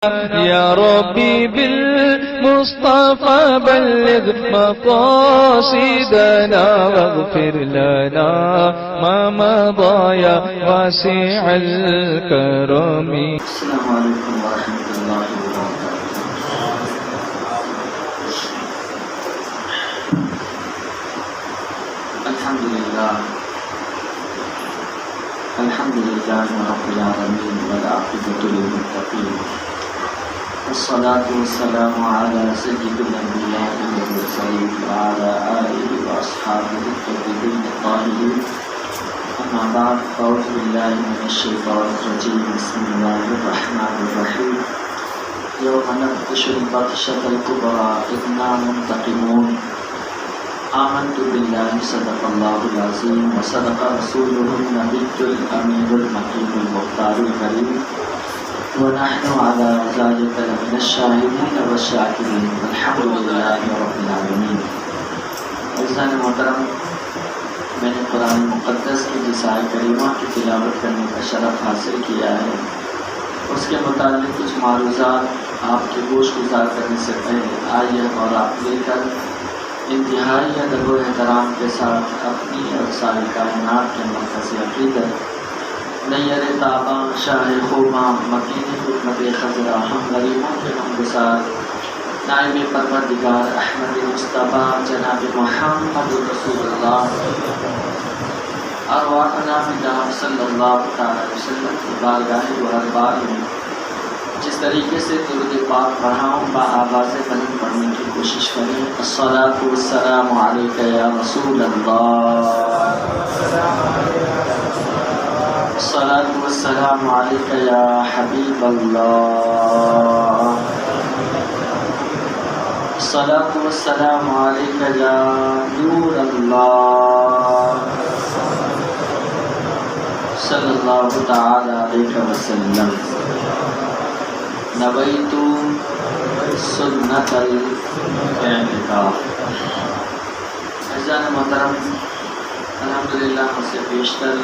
يا ربي بالمصطفى بلغ مقاصدنا واغفر لنا ما مضى يا واسع الكرم. السلام علیکم ورحمۃ اللہ وبرکاتہ. الحمد للہ رب العالمین والعاقبۃ للمتقین والصلاة والسلام علی سید الانبیاء والمرسلین وعلی آلہ واصحابہ الطیبین الطاہرین. اما بعد اعوذ باللہ من الشیطان الرجیم. بسم اللہ الرحمن الرحیم. یوم نبطش البطشۃ الکبریٰ انا منتقمون. آمنت باللہ صدق اللہ العظیم وصدق رسولہ النبی الامین المکین المختار الکریم ونحن علی ذلک لمن الشاہدین والشاکرین والحمد للہ رب العالمین. عزیزان محترم، میں نے قرآن مقدس کی جس آیت کریمہ کی تلاوت کرنے کا شرف حاصل کیا ہے، اس کے متعلق کچھ معروضات آپ کے گوش گزار کرنے سے پہلے آئیے اور آپ لے کر انتہائی ادب و احترام کے ساتھ اپنی اور ساری کائنات کے مرکز عقیدت نیر تاباں شاہ خوباں مکین حکمت خضرا ہم غریبوں کے ہمگسار نائب پروردگار احمد مصطفیٰ جناب محمد رسول اللہ ارواحنا بجانب صلی اللہ تعالی وسلم کی بارگاہ دربار میں جس طریقے سے درود پاک پڑھاؤں با آواز بلند پڑھنے کی کوشش کریں. الصلاۃ والسلام علیک یا رسول اللہ، الصلاۃ والسلام علیک یا حبیب اللہ، الصلاۃ والسلام علیک یا نور اللہ صلی اللہ تعالی علیہ وسلم. نویت سنت الاعتکاف. عزیزان محترم، الحمدللہ مجھ سے بیشتر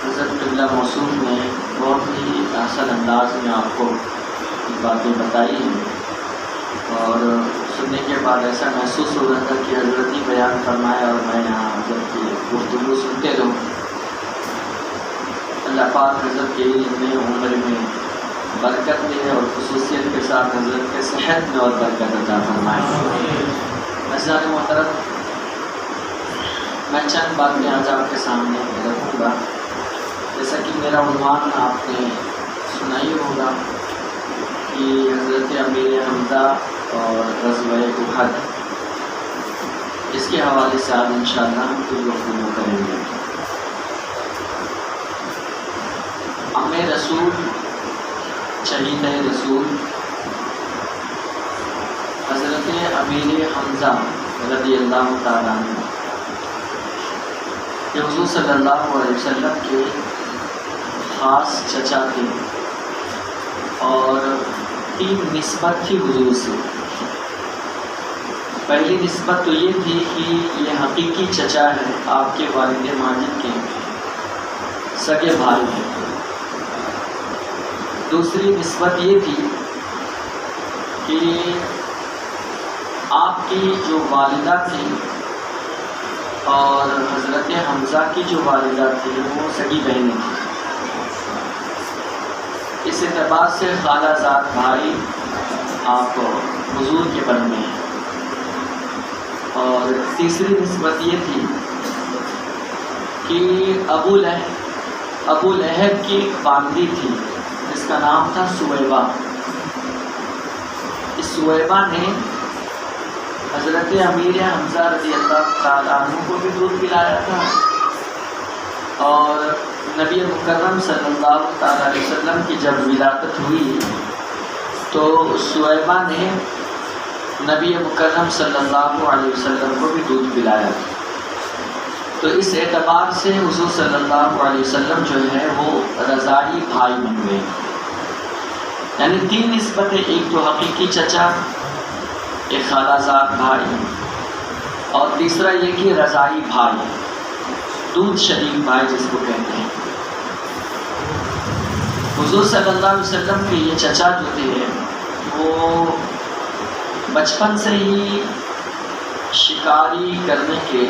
حضرت قبلہ موصوف نے بہت ہی احسن انداز میں آپ کو باتیں بتائی ہیں، اور سننے کے بعد ایسا محسوس ہو رہا تھا کہ حضرت ہی بیان فرمایا اور میں یہاں حضرت کی گفتگو سنتے رہوں. اللہ پاک حضرت کے علم میں عمر میں برکت دے اور خصوصیت کے ساتھ حضرت کے صحت میں اور برکت عطا فرمائے. عزیزان محترم، میں چند باتیں آج آپ کے سامنے رکھوں گا. جیسا کہ میرا عنوان آپ نے سنا ہی ہوگا کہ حضرت امیر حمزہ اور غزوہ احد، اس کے حوالے سے آج انشاءاللہ ہم کچھ گفتگو کریں گے. ام رسول، شہید رسول حضرت امیر حمزہ رضی اللہ تعالیٰ عنہ، یہ حضور صلی اللہ علیہ وسلم کے خاص چچا تھے، اور تین نسبت تھی حضور سے. پہلی نسبت تو یہ تھی کہ یہ حقیقی چچا ہے، آپ کے والد ماجد کے سگے بھائی ہیں. دوسری نسبت یہ تھی کہ آپ کی جو والدہ تھی اور حضرت حمزہ کی جو والدہ تھی وہ سگی بہنیں تھیں. اس اعتبار سے خالہ زاد بھائی آپ حضور کے بننے ہیں. اور تیسری نسبت یہ تھی کہ ابو لہب کی باندی تھی جس کا نام تھا سویبہ. اس سویبہ نے حضرت امیر حمزہ رضی اللہ تعالیٰ عنہ کو بھی دودھ پلایا تھا، اور نبی مکرم صلی اللہ تعالیٰ علیہ وسلم کی جب ولادت ہوئی تو سویبہ نے نبی مکرم صلی اللہ علیہ وسلم کو بھی دودھ پلایا. تو اس اعتبار سے حضور صلی اللہ علیہ وسلم جو ہے وہ رضاعی بھائی بن گئے. یعنی تین نسبتیں، ایک تو حقیقی چچا، ایک خالہ زاد بھائی، اور تیسرا یہ کہ رضاعی بھائی، دودھ شریک بھائی جس کو کہتے ہیں. حضور صلی اللہ علیہ وسلم کے یہ چچا جو تھے وہ بچپن سے ہی شکاری کرنے کے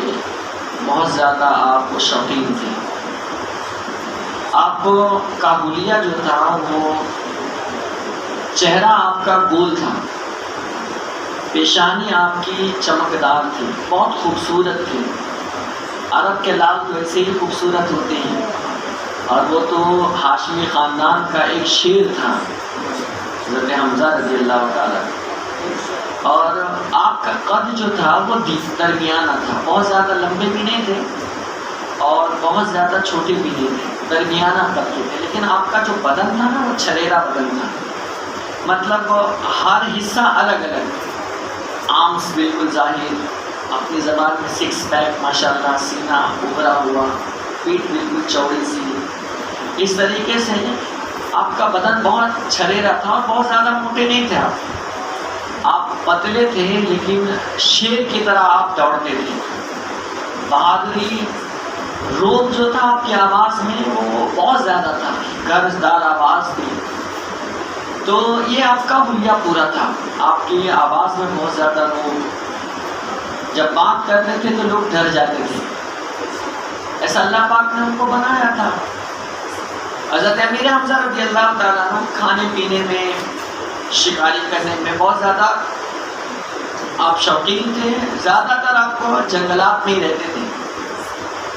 بہت زیادہ آپ شوقین تھے. آپ کا حلیہ جو تھا وہ چہرہ آپ کا گول تھا، پیشانی آپ کی چمکدار تھی، بہت خوبصورت تھی. عرب کے لال تو ایسے ہی خوبصورت ہوتے ہیں، اور وہ تو ہاشمی خاندان کا ایک شیر تھا حضرت حمزہ رضی اللہ تعالیٰ. اور آپ کا قد جو تھا وہ درمیانہ تھا، بہت زیادہ لمبے بھی نہیں تھے اور بہت زیادہ چھوٹے بھی نہیں تھے، درمیانہ قد کے تھے. لیکن آپ کا جو بدن تھا نا وہ چھریرا بدن تھا، مطلب ہر حصہ الگ الگ، آرمز بالکل ظاہر، اپنی زبان میں سکس پیک ماشاءاللہ، سینہ ابھرا ہوا، پیٹھ بالکل چوڑی سی. اس طریقے سے آپ کا بدن بہت چھریرا تھا اور بہت زیادہ موٹے نہیں تھے. آپ پتلے تھے لیکن شیر کی طرح آپ دوڑتے تھے. بہادری، روب جو تھا آپ کی آواز میں وہ بہت زیادہ تھا، گرجدار آواز تھی. تو یہ آپ کا حلیہ پورا تھا. آپ کی آواز میں بہت زیادہ روب، جب بات کرتے تھے تو لوگ ڈر جاتے تھے. ایسا اللہ پاک نے ان کو بنایا تھا. حضرت امیر حمزہ رضی اللہ تعالیٰ عنہ کھانے پینے میں، شکاری کرنے میں بہت زیادہ آپ شوقین تھے. زیادہ تر آپ کو جنگلات میں ہی رہتے تھے،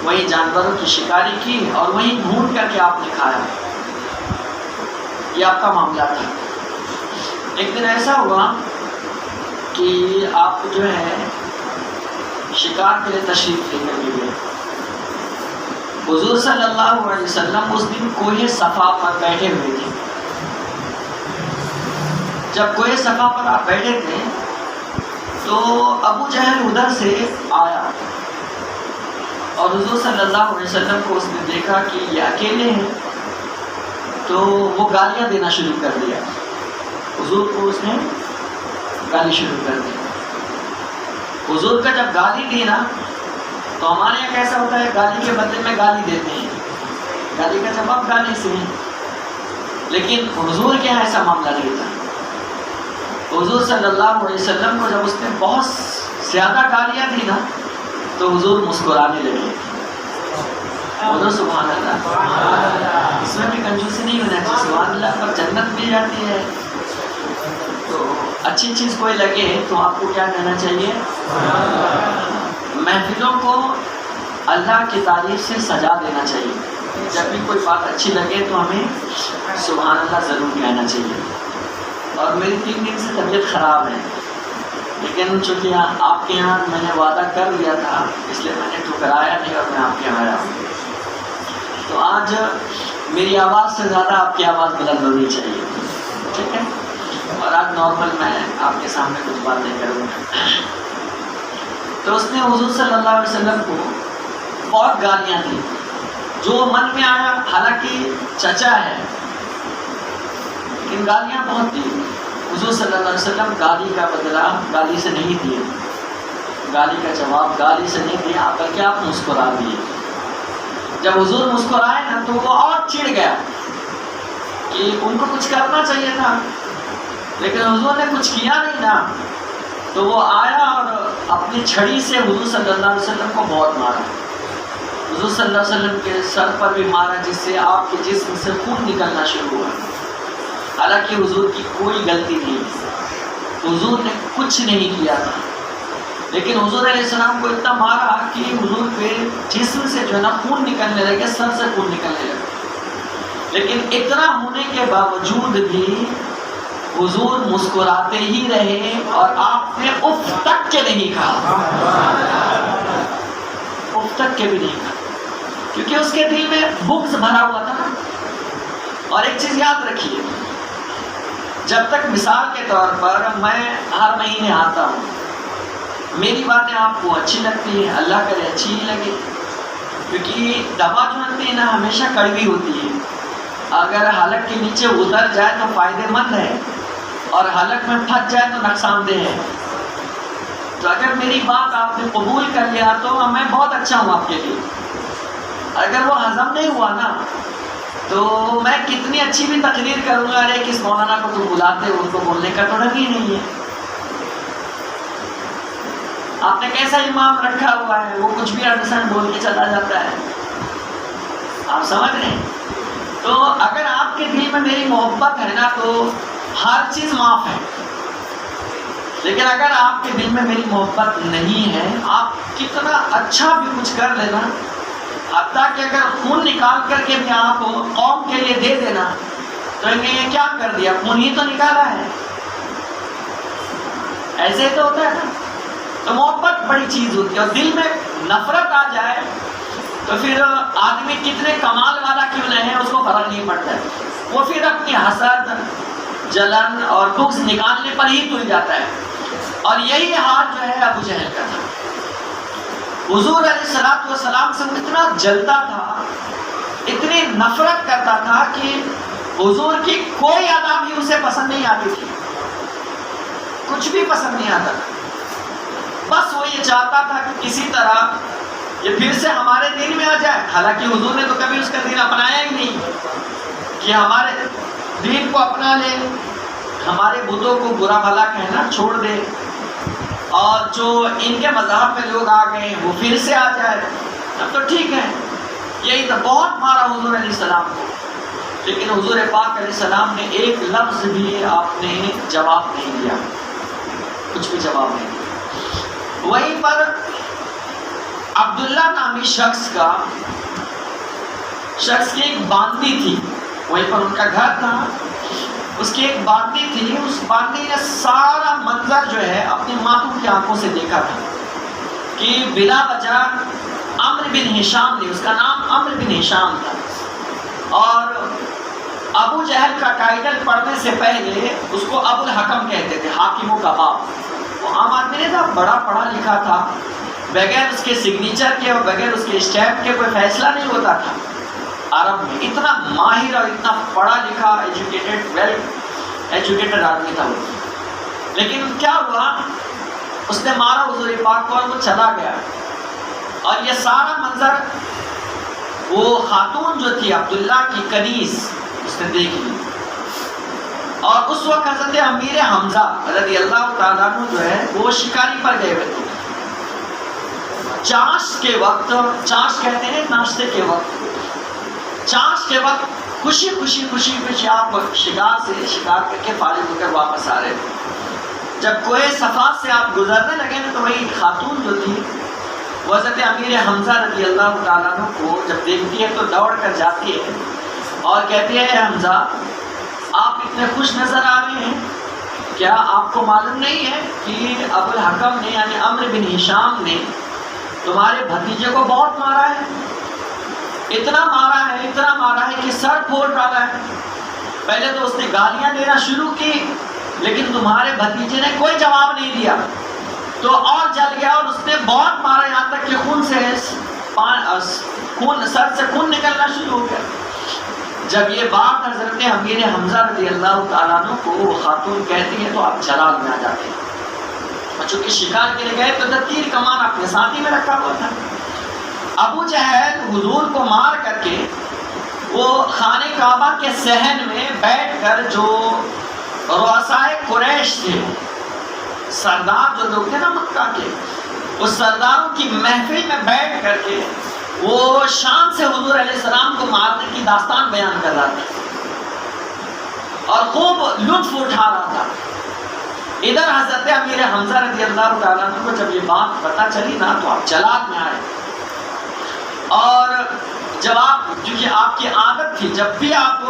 وہیں جانوروں کی شکاری کی اور وہیں ڈھونڈ کر کے آپ نے کھایا. یہ آپ کا معاملہ تھا. ایک دن ایسا ہوا کہ آپ جو ہے شکار کے لیے تشریف لے کر گئے. حضور صلی اللہ علیہ وسلم اس دن کوہ صفا پر بیٹھے ہوئے تھے. جب کوہ صفا پر آپ بیٹھے تھے تو ابو جہل ادھر سے آیا اور حضور صلی اللہ علیہ وسلم کو اس نے دیکھا کہ یہ اکیلے ہیں تو وہ گالیاں دینا شروع کر دیا. حضور کو اس نے گالی شروع کر دی. حضور کا جب گالی دی نا تو ہمارے یہاں کیسا ہوتا ہے، گالی کے بدلے میں گالی دیتے ہیں، گالی کا جواب گالی سے ہے. لیکن حضور کے یہاں ایسا معاملہ نہیں تھا. حضور صلی اللہ علیہ وسلم کو جب اس نے بہت زیادہ گالیاں دی نا تو حضور مسکرانے لگے. بولو سبحان اللہ. اس میں بھی کنجوسی نہیں ہونا چاہیے. سبحان اللہ پر جنت مل جاتی ہے. تو اچھی چیز کوئی لگے تو آپ کو کیا کہنا چاہیے؟ محفلوں کو اللہ کی تعریف سے سجا دینا چاہیے. جب بھی کوئی بات اچھی لگے تو ہمیں سبحان اللہ ضرور کہنا چاہیے. اور میری 3 دن سے طبیعت خراب ہے، لیکن چونکہ آپ کے یہاں میں نے وعدہ کر لیا تھا اس لیے میں نے ٹھکرایا نہیں اور میں آپ کے یہاں آیا ہوں. تو آج میری آواز سے زیادہ آپ کی آواز بلند ہونی چاہیے، ٹھیک ہے؟ اور آج نارمل میں آپ کے سامنے کچھ باتیں کروں گا. تو اس نے حضور صلی اللہ علیہ وسلم کو بہت گالیاں دی، جو من میں آیا. حالانکہ چچا ہے لیکن گالیاں بہت دی. حضور صلی اللہ علیہ وسلم گالی کا بدلہ گالی سے نہیں دیے، گالی کا جواب گالی سے نہیں دیا، بلکہ آپ مسکرا دیے. جب حضور مسکرائے نا تو وہ اور چڑ گیا کہ ان کو کچھ کرنا چاہیے تھا، لیکن حضور نے کچھ کیا نہیں نا. تو وہ آیا اور اپنی چھڑی سے حضور صلی اللہ علیہ وسلم کو بہت مارا. حضور صلی اللہ علیہ وسلم کے سر پر بھی مارا، جس سے آپ کے جسم سے خون نکلنا شروع ہوا. حالانکہ حضور کی کوئی غلطی نہیں، حضور نے کچھ نہیں کیا تھا، لیکن حضور علیہ السلام کو اتنا مارا کہ حضور کے جسم سے جو ہے نا خون نکلنے لگے، سر سے خون نکلنے لگے. لیکن اتنا ہونے کے باوجود بھی حضور مسکراتے ہی رہے اور آپ نے اف تک کے نہیں کہا، اف تک کے بھی نہیں کہا، کیونکہ اس کے دل میں بغض بھرا ہوا تھا نا. اور ایک چیز یاد رکھیے، جب تک مثال کے طور پر میں ہر مہینے آتا ہوں، میری باتیں آپ کو اچھی لگتی ہیں، اللہ کرے اچھی ہی لگے، کیونکہ دوا جو ہوتی ہے نا ہمیشہ کڑوی ہوتی ہے. اگر حلق کے نیچے اتر جائے تو فائدے مند ہے، اور حلق میں پھنس جائے تو نقصان دہ ہے. تو اگر میری بات آپ نے قبول کر لیا تو میں بہت اچھا ہوں آپ کے لیے. اگر وہ ہضم نہیں ہوا نا تو میں کتنی اچھی بھی تقریر کروں گا، ارے کس مولانا کو تم بلاتے ہو، ان کو بولنے کا تو ڈر ہی نہیں ہے. آپ نے کیسا امام رکھا ہوا ہے، وہ کچھ بھی انڈرسٹینڈ بول کے چلا جاتا ہے. آپ سمجھ رہے ہیں؟ تو اگر آپ کے دل میں میری محبت ہے نا تو ہر چیز معاف ہے. لیکن اگر آپ کے دل میں میری محبت نہیں ہے، آپ کتنا اچھا بھی کچھ کر لینا، حتیٰ کہ اگر خون نکال کر کے بھی آپ قوم کے لیے دے دینا تو یہ کیا کر دیا، خون ہی تو نکالا ہے. ایسے تو ہوتا ہے نا. تو محبت بڑی چیز ہوتی ہے، اور دل میں نفرت آ جائے تو پھر آدمی کتنے کمال والا کیوں نہیں ہے اس کو فرق نہیں پڑتا ہے. وہ پھر اپنی حسد، جلن اور بغض نکالنے پر ہی تل جاتا ہے. اور یہی حال جو ہے ابو جہل کا تھا. حضور علیہ السلام سے وہ اتنا جلتا تھا، اتنی نفرت کرتا تھا کہ حضور کی کوئی ادا بھی اسے پسند نہیں آتی تھی، کچھ بھی پسند نہیں آتا تھا. بس وہ یہ چاہتا تھا کہ کسی طرح یہ پھر سے ہمارے دین میں آ جائے. حالانکہ حضور نے تو کبھی اس کا دین اپنایا ہی نہیں کہ ہمارے دین کو اپنا لے، ہمارے بتوں کو برا بھلا کہنا چھوڑ دے، اور جو ان کے مذہب میں لوگ آ گئے وہ پھر سے آ جائے. اب تو ٹھیک ہے. یہی تو بہت مارا حضور علیہ السلام کو، لیکن حضور پاک علیہ السلام نے ایک لفظ بھی آپ نے جواب نہیں دیا، کچھ بھی جواب نہیں دیا. وہیں پر عبداللہ نامی شخص کی ایک باندی تھی، وہیں پر ان کا گھر تھا. اس کی ایک باندی تھی، اس باندی نے سارا منظر جو ہے اپنی ماتوں کی آنکھوں سے دیکھا تھا کہ بلا وجہ عمرو بن ہشام نے، اس کا نام عمرو بن ہشام تھا، اور ابو جہل کا ٹائٹل پڑھنے سے پہلے اس کو ابو الحکم کہتے تھے، حاکموں کا باپ. وہ عام آدمی نہیں تھا، بڑا پڑھا لکھا تھا، بغیر اس کے سگنیچر کے اور بغیر اس کے اسٹیمپ کے کوئی فیصلہ نہیں ہوتا تھا. عرب میں اتنا ماہر اور اتنا پڑھا لکھا ویل ایجوکیٹڈ آدمی تھا وہ. لیکن کیا ہوا، اس نے مارا حضور پاک کو اور وہ چلا گیا. اور یہ سارا منظر وہ خاتون جو تھی عبداللہ کی کنیز، اس نے دیکھ لی. اور اس وقت حضرت امیر حمزہ رضی اللہ تعالیٰ عنہ جو ہے وہ شکاری پر گئے ہوئے تھے. چاش کے وقت، چاش کہتے ہیں ناشتے کے وقت، چاش کے وقت خوشی آپ شکار کر کے فارغ ہو کر واپس آ رہے تھے. جب کوئے صفا سے آپ گزرنے لگے نا تو وہی خاتون جو تھی وہ حضرت امیر حمزہ رضی اللہ تعالیٰ عنہ کو جب دیکھتی ہے تو دوڑ کر جاتی ہے اور کہتی ہے، حمزہ آپ اتنے خوش نظر آ رہے ہیں، کیا آپ کو معلوم نہیں ہے کہ ابو الحکم نے یعنی عمرو بن ہشام نے تمہارے بھتیجے کو بہت مارا ہے، اتنا مارا ہے کہ سر پھوڑ ڈالا ہے. پہلے تو اس نے گالیاں دینا شروع کی، لیکن تمہارے بھتیجے نے کوئی جواب نہیں دیا تو اور جل گیا، اور اس نے بہت مارا یہاں تک کہ سر سے خون نکلنا شروع ہو گیا. جب یہ بات حضرت امیر حمزہ رضی اللہ تعالیٰ عنہ کو وہ خاتون کہتی ہے تو آپ جلال میں آ جاتے ہیں. چونکہ شکار کے لیے گئے تو تیر کمان اپنے ساتھی میں رکھا ہوا تھا. ابو جہل حضور کو مار کر کے وہ خانہ کعبہ کے صحن میں بیٹھ کر، جو رؤسائے قریش تھے، سردار جو لوگ تھے نا مکہ کے، اس سرداروں کی محفل میں بیٹھ کر کے وہ شان سے حضور علیہ السلام کو مارنے کی داستان بیان کر رہا تھا اور خوب لطف اٹھا رہا تھا. ادھر حضرت امیر حمزہ رضی اللہ تعالیٰ عنہ کو جب یہ بات پتہ چلی نا تو آپ جلال میں آئے. اور جب کیونکہ آپ کی عادت تھی جب بھی آپ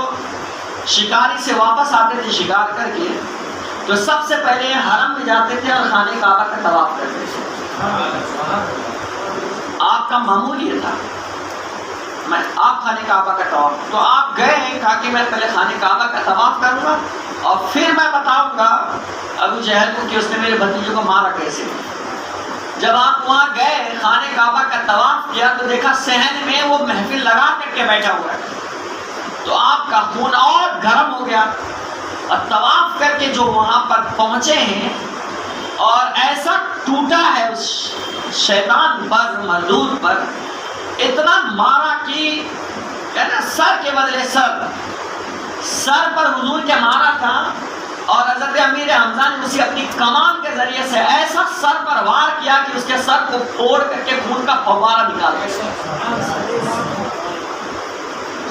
شکاری سے واپس آتے تھے شکار کر کے تو سب سے پہلے حرم میں جاتے تھے اور خانہ کعبہ کا طواف کرتے تھے. آپ کا معمول یہ تھا، آپ خانہ کعبہ کا طواف، تو آپ گئے ہیں کہا کہ میں پہلے خانہ کعبہ کا طواف کروں گا اور پھر میں بتاؤں گا ابو جہل کو کہ اس نے میرے بھتیجے کو مارا کیسے. جب آپ وہاں گئے خانہ کعبہ کا طواف کیا تو دیکھا صحن میں وہ محفل لگا کر کے بیٹھا ہوا ہے، تو آپ کا خون اور گرم ہو گیا. اور طواف کر کے جو وہاں پر پہنچے ہیں اور ایسا ٹوٹا ہے اس شیطان پر، مردود پر اتنا مارا کہ کہنا سر کے بدلے سر پر حضور کے مارا تھا، اور حضرت امیر حمزہ نے اسی اپنی کمان کے ذریعے سے ایسا سر پر وار کیا کہ اس کے سر کو پھوڑ کر کے خون کا فوارہ نکالا،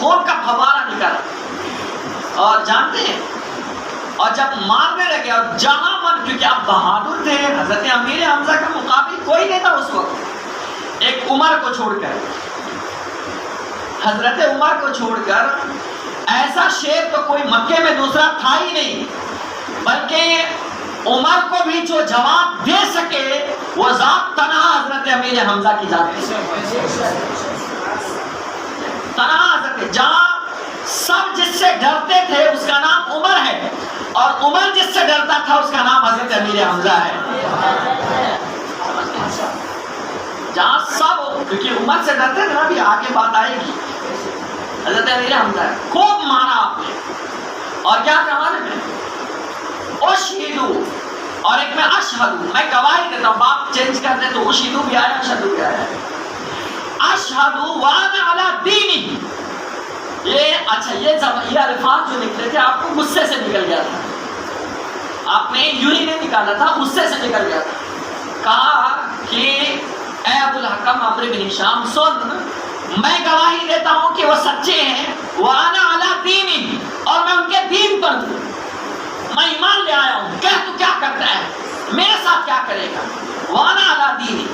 خون کا فوارہ نکالا۔ اور جانتے ہیں، اور جب مارنے لگے اور جہاں من، کیونکہ اب بہادر تھے، حضرت امیر حمزہ کا مقابل کوئی نہیں تھا اس وقت، ایک عمر کو چھوڑ کر، حضرت عمر کو چھوڑ کر ایسا شیر تو کوئی مکے میں دوسرا تھا ہی نہیں، بلکہ عمر کو بھی جو جواب دے سکے وہ ذات تنہا حضرت امیر حمزہ کی ذات ہے، تنہا حضرت، جہاں سب جس سے ڈرتے تھے اس کا نام عمر ہے، اور عمر جس سے ڈرتا تھا اس کا نام حضرت امیر حمزہ ہے۔ جہاں سب، کیونکہ عمر سے ڈرتے تھے نا، بھی آگے بات آئے گی، حضرت امیر حمزہ ہے، خوب مارا آپ نے، اور کیا کہا میں اشہدو، اور ایک میں اشہدو، میں گواہی دیتا ہوں، بات چینج کر دے تو اشہدو بھی آیا، اشہدو بھی آیا، اشہدو وانا علی دینی، یہ اچھا یہ الفاظ جو نکلے تھے آپ کو غصے سے نکل گیا تھا، آپ نے یوں ہی نہیں نکالا تھا، غصے سے نکل گیا تھا، کہا کہ اے ابو الحکم عمرو بن ہشام سن، میں گواہی دیتا ہوں کہ وہ سچے ہیں، وانا علی دینی، اور میں ان کے دین پر ہوں، میں ایمان لے آیا ہوں، کہہ تو کیا کرتا ہے، میرے ساتھ کیا کرے گا، وانا علی دینی۔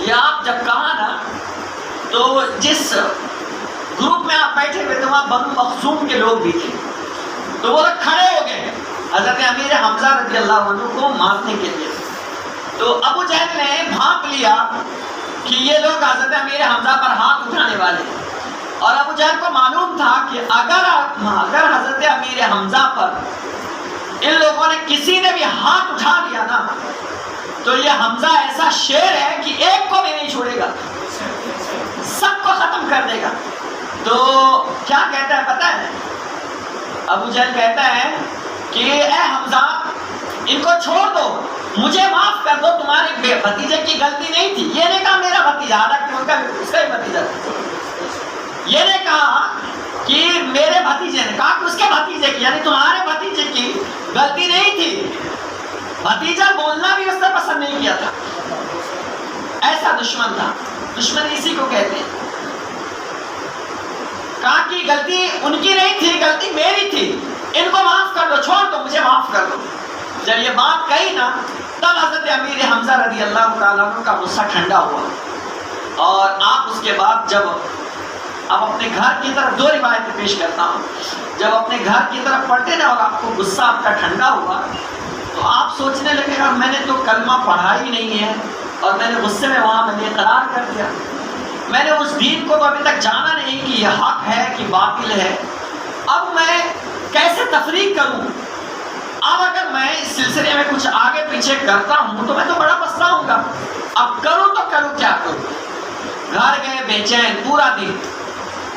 یہ آپ جب کہا نا تو جس گروپ میں آپ بیٹھے ہوئے تھے وہاں بنو مخزوم کے لوگ بھی تھے، تو وہ لوگ کھڑے ہو گئے حضرت امیر حمزہ رضی اللہ عنہ کو مارنے کے لیے، تو ابو جہل نے بھانپ لیا کہ یہ لوگ حضرت امیر حمزہ پر ہاتھ اٹھانے والے، اور ابو جہل کو معلوم تھا کہ اگر حضرت امیر حمزہ پر ان لوگوں نے کسی نے بھی ہاتھ اٹھا لیا نا تو یہ حمزہ ایسا شیر ہے کہ ایک کو بھی نہیں چھوڑے گا، سب کو ختم کر دے گا۔ تو کیا کہتا ہے پتہ ہے، ابو جہل کہتا ہے کہ اے حمزہ ان کو چھوڑ دو، مجھے معاف کر دو، تمہارے بھتیجے کی غلطی نہیں تھی، یہ نے کہا میرا بھتیجا، حالانکہ ان کا اس کا ہی بھتیجا تھا، یہ نے کہا کہ میرے بھتیجے نے کہا کہ اس کے بھتیجے کی، یعنی تمہارے بھتیجے کی غلطی نہیں تھی، بھتیجا بولنا بھی اس نے پسند نہیں کیا تھا، ایسا دشمن تھا، دشمن اسی کو کہتے ہیں، کہا کہ غلطی ان کی نہیں تھی، غلطی میری تھی، ان کو معاف کر دو، چھوڑ دو، مجھے معاف کر دو۔ جب یہ بات کہی نا تب حضرت امیر حمزہ رضی اللہ تعالیٰ عنہ کا غصہ ٹھنڈا ہوا، اور آپ اس کے بعد جب اب اپنے گھر کی طرف، دو روایتیں پیش کرتا ہوں، جب اپنے گھر کی طرف پڑھتے نا اور آپ کو غصہ آپ کا ٹھنڈا ہوا تو آپ سوچنے لگے گا میں نے تو کلمہ پڑھا ہی نہیں ہے، اور میں نے غصے میں وہاں میں نے اقرار کر دیا، میں نے اس دین کو تو ابھی تک جانا نہیں کہ یہ حق ہے کہ باطل ہے، اب میں کیسے تفریق کروں، اب اگر میں اس سلسلے میں کچھ آگے پیچھے کرتا ہوں تو میں تو بڑا پچھتاؤں گا، اب کروں تو کروں کیا کروں۔ گھر گئے بے چین پورا دن،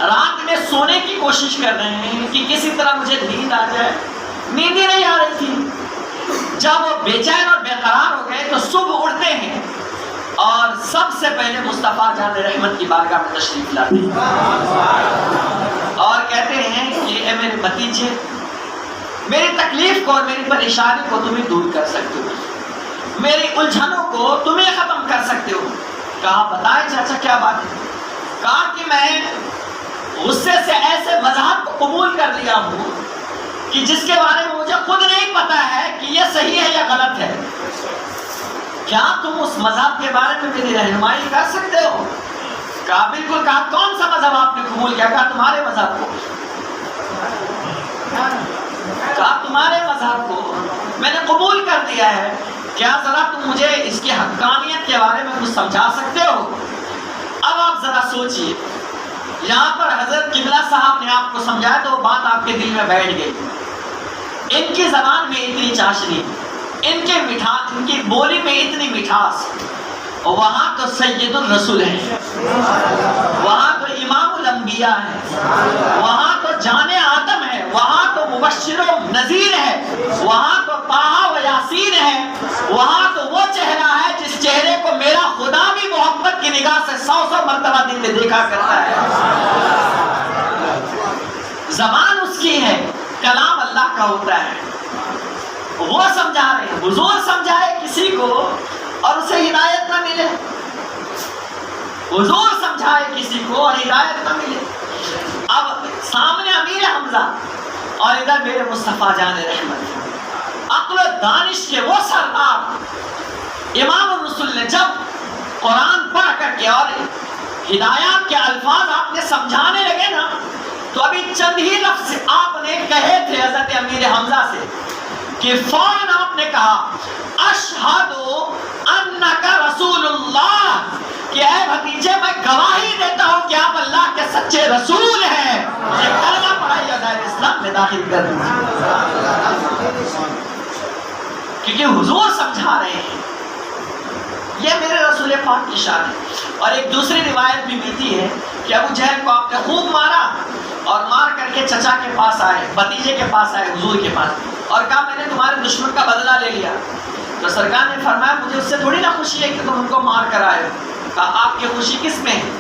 رات میں سونے کی کوشش کر رہے ہیں کہ کسی طرح مجھے نیند آ جائے، نیند ہی نہیں آ رہی تھی، جب وہ بے چین اور بے قرار ہو گئے تو صبح اٹھتے ہیں اور سب سے پہلے مصطفیٰ جان رحمت کی بارگاہ میں تشریف لاتے ہیں اور کہتے ہیں کہ اے میرے بھتیجے، میری تکلیف کو اور میری پریشانی کو تمہیں دور کر سکتے ہو، میری الجھنوں کو تمہیں ختم کر سکتے ہو۔ کہا بتائیں چاچا کیا بات ہے؟ کہا کہ میں غصے سے ایسے مذہب کو قبول کر لیا ہوں کہ جس کے بارے میں مجھے خود نہیں پتا ہے کہ یہ صحیح ہے یا غلط ہے، کیا تم اس مذہب کے بارے میں میری رہنمائی کر سکتے ہو؟ کہا بالکل۔ کہا کون سا مذہب آپ نے قبول کیا؟ کہا تمہارے مذہب کو۔ کہا تمہارے مذہب کو میں نے قبول کر دیا ہے، کیا ذرا تم مجھے اس کی حقانیت کے بارے میں کچھ سمجھا سکتے ہو؟ اب آپ ذرا سوچئے، یہاں پر حضرت قبلہ صاحب نے آپ کو سمجھایا تو وہ بات آپ کے دل میں بیٹھ گئی، ان کی زبان میں اتنی چاشنی، ان کی بولی میں اتنی مٹھاس، وہاں تو سید الرسول ہے، وہاں تو امام الانبیاء ہے، وہاں تو جان آدم ہے، وہاں تو مبشر و نذیر ہے، وہاں تو طٰہٰ و یاسین ہے، وہاں تو وہ چہرہ ہے جس چہرے کو میرا خدا بھی محبت کی نگاہ سے 100 مرتبہ دن میں دیکھا کرتا ہے۔ زبان اس کی ہے، کلام اللہ کا ہوتا ہے. وہ سمجھا رہے ہیں. حضور سمجھائے کسی کو اور اسے ہدایت نہ ملے، حضور سمجھائے کسی کو اور ہدایت نہ ملے. اب سامنے امیر حمزہ اور ادھر میرے مصطفیٰ جان رحمت، عقل و دانش کے وہ سردار امام الرسول نے جب قرآن پڑھ کر کے اور ہدایات کے الفاظ آپ نے سمجھانے لگے نا، تو ابھی چند ہی لفظ آپ نے کہے تھے حضرت امیر حمزہ سے کہ فوراً آپ نے کہا اشہد انک رسول اللہ، کہ اے بھتیجے میں گواہی دیتا ہوں کہ آپ اللہ کے سچے رسول ہیں. مجھے کلمہ پڑھائی اور دائرہ اسلام میں داخل کر دیجیے. کیونکہ حضور سمجھا رہے ہیں. یہ میرے رسول پاک کی شان ہے. اور ایک دوسری روایت بھی ملتی ہے کہ ابو جہل کو آپ نے خوب مارا اور مار کر کے چچا کے پاس آئے، بھتیجے کے پاس آئے، حضور کے پاس، اور کہا میں نے تمہارے دشمن کا بدلہ لے لیا. تو سرکار نے فرمایا مجھے اس سے تھوڑی نا خوشی ہے کہ تم ان کو مار کر آئے. کہا آپ کی خوشی کس میں ہے؟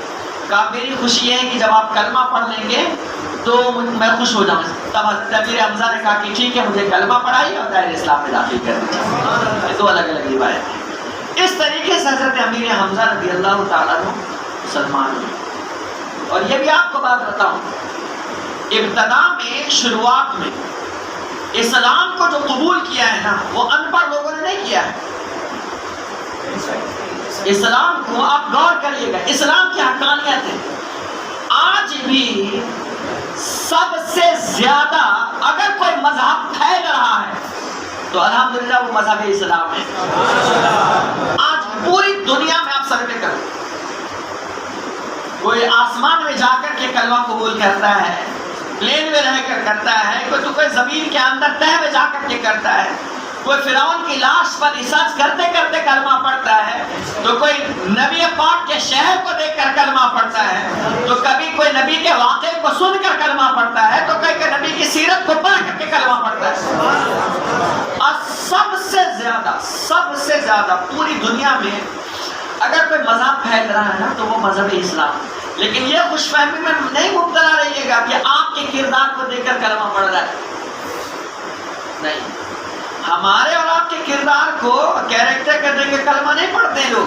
کہا میری خوشی یہ ہے کہ جب آپ کلمہ پڑھ لیں گے تو میں خوش ہو جاؤں. تب امیر حمزہ نے کہا کہ ٹھیک ہے، مجھے کلمہ پڑھائی اور دائرہ اسلام میں داخل کر دیجیے. یہ دو الگ الگ روایت ہیں. اس طریقے سے حضرت امیر حمزہ رضی اللہ تعالیٰ عنہ مسلمان ہوئے. اور یہ بھی آپ کو بات بتاؤں، ابتدا میں شروعات میں اسلام کو جو قبول کیا ہے نا، وہ ان پڑھ لوگوں نے نہیں کیا ہے. اسلام کو آپ غور کریے گا، اسلام کی حقانیت ہے. آج بھی سب سے زیادہ اگر کوئی مذہب پھیل رہا ہے تو الحمدللہ وہ مذہب اسلام ہے. آج پوری دنیا میں آپ سروے کریں، کوئی آسمان میں جا کر کے کلمہ قبول کرتا ہے، پلین میں رہ کر کرتا ہے، کوئی زمین کے اندر تہ میں جا کر کے کرتا ہے، کوئی فرعون کی لاش پر ریسرچ کرتے کرتے کلمہ پڑھتا ہے، تو کوئی نبی پاک کے شہر کو دیکھ کر کلمہ پڑھتا ہے، تو کبھی کوئی نبی کے واقعے کو سن کر کلمہ پڑھتا ہے، تو کوئی نبی کی سیرت کو پڑھ کر کے کلمہ پڑھتا ہے. اور سب سے زیادہ پوری دنیا میں اگر کوئی مذہب پھیل رہا ہے نا تو وہ مذہب اسلام. لیکن یہ خوش فہمی میں نہیں مبتلا رہیے گا کہ آپ کے کردار کو دیکھ کر کلمہ پڑھ رہا ہے. نہیں، ہمارے اور آپ کے کردار کو، کیریکٹر کو دیکھ کر کلمہ نہیں پڑھتے ہیں لوگ.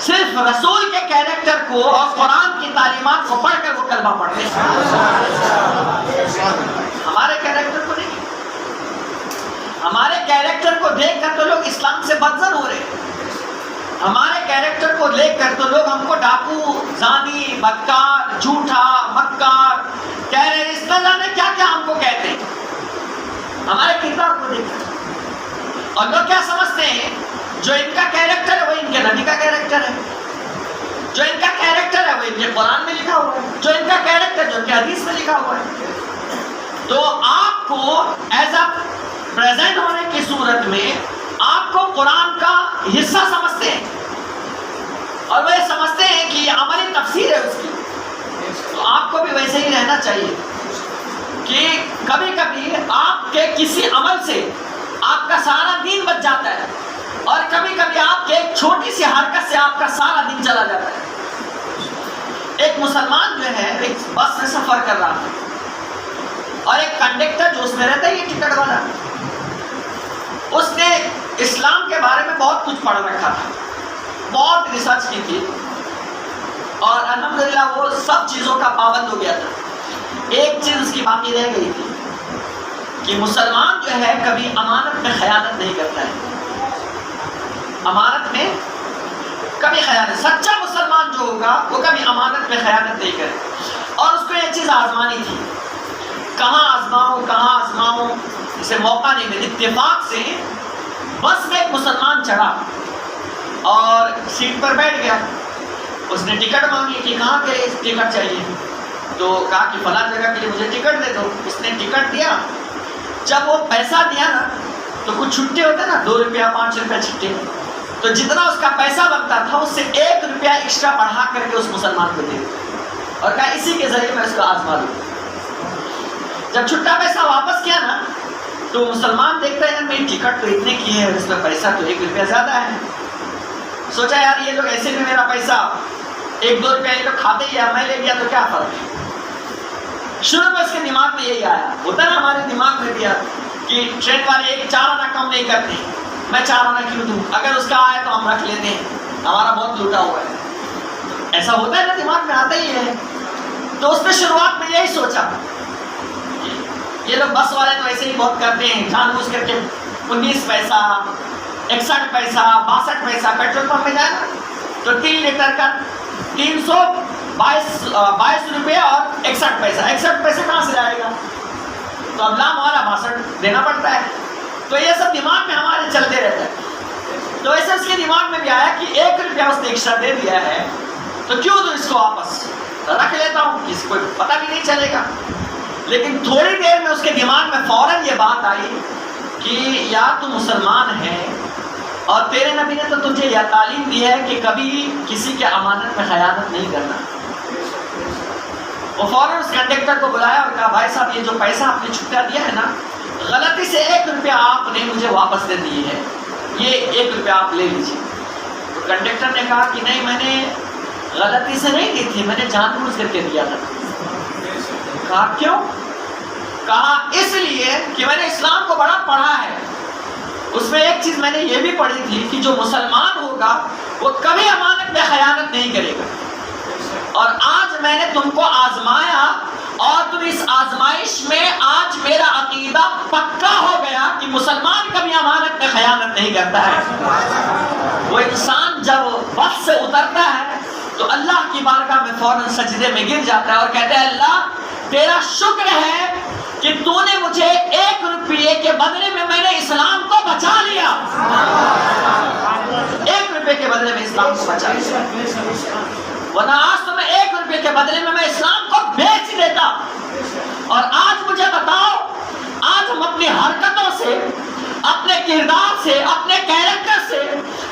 صرف رسول کے کیریکٹر کو اور قرآن کی تعلیمات کو پڑھ کر وہ کلمہ پڑھتے ہیں. ہمارے کیریکٹر کو نہیں، ہمارے کیریکٹر کو دیکھ کر تو لوگ اسلام سے بدزن ہو رہے ہیں. ہمارے کیریکٹر کو دیکھ کر تو لوگ ہم کو ڈاکو، زانی، بدکار، جھوٹا، مکار، ٹیررسٹ، نہ جانے کیا کیا ہم کو کہتے ہیں ہمارے کردار کو دیکھ کر. اور لوگ کیا سمجھتے ہیں، جو ان کا کیریکٹر ہے وہ ان کے نبی کا کیریکٹر ہے، جو ان کا کیریکٹر ہے وہ ان کے قرآن میں لکھا ہوا ہے، جو ان کا کیریکٹر جو ان کے حدیث میں لکھا ہوا ہے. تو آپ کو ایز اے پریزنٹ ہونے کی صورت میں آپ کو قرآن کا حصہ سمجھتے ہیں، اور وہ یہ سمجھتے ہیں کہ یہ عملی تفسیر ہے اس کی. تو آپ کو بھی ویسے ہی رہنا چاہیے کہ کبھی کبھی آپ کے کسی عمل سے آپ کا سارا دین بچ جاتا ہے، اور کبھی کبھی آپ کے ایک چھوٹی سی حرکت سے آپ کا سارا دن چلا جاتا ہے. ایک مسلمان جو ہے ایک بس میں سفر کر رہا تھا، اور ایک کنڈکٹر جو اس میں رہتا ہے، یہ ٹکٹ والا، اس نے اسلام کے بارے میں بہت کچھ پڑھ رکھا تھا، بہت ریسرچ کی تھی، اور الحمدللہ وہ سب چیزوں کا پابند ہو گیا تھا. ایک چیز اس کی باقی رہ گئی تھی کہ مسلمان جو ہے کبھی امانت میں خیانت نہیں کرتا ہے. امانت میں کبھی خیانت، سچا مسلمان جو ہوگا وہ کبھی امانت میں خیانت نہیں کرے. اور اس کو یہ چیز آزمانی تھی، کہاں آزماؤں اسے موقع نہیں ملا. اتفاق سے بس میں ایک مسلمان چڑھا اور سیٹ پر بیٹھ گیا. اس نے ٹکٹ مانگی کہ کہاں کے لیے ٹکٹ چاہیے، تو کہا کہ فلاں جگہ کے لیے مجھے ٹکٹ دے دو. اس نے ٹکٹ دیا. جب وہ پیسہ دیا نا تو کچھ چھٹے ہوتے نا، 2 روپیہ 5 روپیہ چھٹے، تو جتنا اس کا پیسہ بنتا تھا اس سے 1 روپیہ ایکسٹرا بڑھا کر کے اس مسلمان کو دے، اور کہا اسی کے ذریعے میں اس کو آزما دوں. جب چھٹا پیسہ واپس کیا نا تو مسلمان دیکھتا ہے میری ٹکٹ تو اتنے کی ہے، اس میں پیسہ تو 1 روپیہ زیادہ ہے. سوچا یار یہ لوگ ایسے بھی میرا پیسہ 1-2 روپیہ یہ لوگ کھاتے ہی، میں لے لیا تو کیا فرق ہے. شروع میں اس کے دماغ میں یہی آیا، ہوتا نا ہمارے دماغ میں بھی کہ ٹرین والے ایک 4 آنا کم نہیں کرتے، میں 4 آنا کیوں دوں، اگر اس کا آئے تو ہم رکھ لیتے ہیں، ہمارا بہت لوٹا ہوا ہے، ایسا ہوتا ہے نا، دماغ میں آتا ہی ہے۔ تو اس نے شروعات میں یہی سوچا، یہ لوگ بس والے تو ایسے ہی بہت کرتے ہیں، جان بوجھ کر کے 19 پیسہ 61 پیسہ 62 پیسہ پیٹرول پمپ میں جائے نا تو 3 لیٹر کا 322 روپے اور 61 پیسہ، 61 پیسے کہاں سے جائے گا، تو اب لام والا 62 دینا پڑتا ہے۔ تو یہ سب دماغ میں ہمارے چلتے رہتا ہے۔ تو ایسے اس کے دماغ میں بھی آیا کہ 1 روپیہ اس نے ایکسٹرا دے دیا ہے تو کیوں دوں اس کو واپس، رکھ لیتا ہوں، کسی کو پتہ بھی نہیں چلے گا۔ لیکن تھوڑی دیر میں اس کے دماغ میں فوراً یہ بات آئی کہ یار تو مسلمان ہے اور تیرے نبی نے تو تجھے یہ تعلیم دی ہے کہ کبھی کسی کے امانت میں خیانت نہیں کرنا۔ وہ فوراً اس کنڈکٹر کو بلایا اور کہا بھائی صاحب یہ جو پیسہ آپ نے چھٹا دیا ہے نا، غلطی سے 1 روپیہ آپ نے مجھے واپس دے دیے ہے، یہ 1 روپیہ آپ لے لیجیے۔ تو کنڈکٹر نے کہا کہ نہیں، میں نے غلطی سے نہیں دی تھی، میں نے جان بوجھ کر کے دیا تھا۔ کہا کیوں؟ کہا اس لیے کہ میں نے اسلام کو بڑا پڑھا ہے، اس میں ایک چیز میں نے یہ بھی پڑھی تھی کہ جو مسلمان ہوگا وہ کبھی امانت میں خیانت نہیں کرے گا، اور آج میں نے تم کو آزمایا اور تم اس آزمائش میں آج میرا عقیدہ پکا ہو گیا کہ مسلمان کبھی امانت میں خیانت نہیں کرتا ہے۔ وہ انسان جب وقت سے اترتا ہے تو اللہ کی بارگاہ میں فوراً سجدے میں گر جاتا ہے اور کہتا ہے اللہ تیرا شکر ہے کہ تو نے مجھے 1 روپیے کے بدلے میں نے اسلام کو بچا لیا، 1 روپے کے بدلے میں اسلام کو بچا لیا، ورنہ آج تو میں 1 روپے کے بدلے میں اسلام کو بیچ دیتا۔ اور آج مجھے بتاؤ، آج ہم اپنی حرکتوں سے، اپنے کردار سے، اپنے کیریکٹر سے،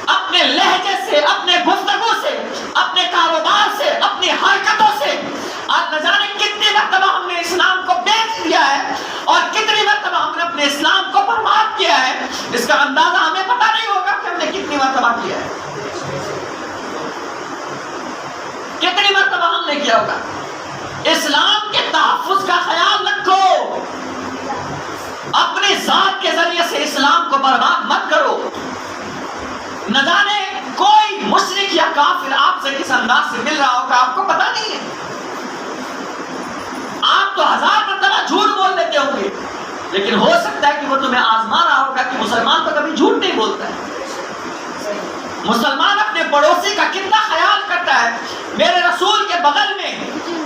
اپنے لہجے سے، اپنے گفتگو سے، اپنے کاروبار سے، اپنی حرکتوں سے آج نہ جانے کتنی مرتبہ ہم نے اسلام کو بیچ دیا ہے اور کتنی مرتبہ ہم نے اپنے اسلام کو برباد کیا ہے، اس کا اندازہ ہمیں پتہ نہیں ہوگا کہ ہم نے کتنی مرتبہ کیا ہے، کتنی مرتبہ ہم نے کیا ہوگا۔ اسلام کے تحفظ کا خیال رکھو، اپنی ذات کے ذریعے سے اسلام کو برباد مت کرو۔ نہ جانے کوئی مشرک یا کافر آپ سے کس انداز سے مل رہا ہوگا، آپ کو پتہ نہیں ہے، آپ تو 1000 مرتبہ جھوٹ بول دیتے ہوں گے، لیکن ہو سکتا ہے کہ وہ تمہیں آزما رہا ہوگا کہ مسلمان تو کبھی جھوٹ نہیں بولتا ہے، مسلمان اپنے پڑوسی کا کتنا خیال کرتا ہے۔ میرے رسول کے بغل میں،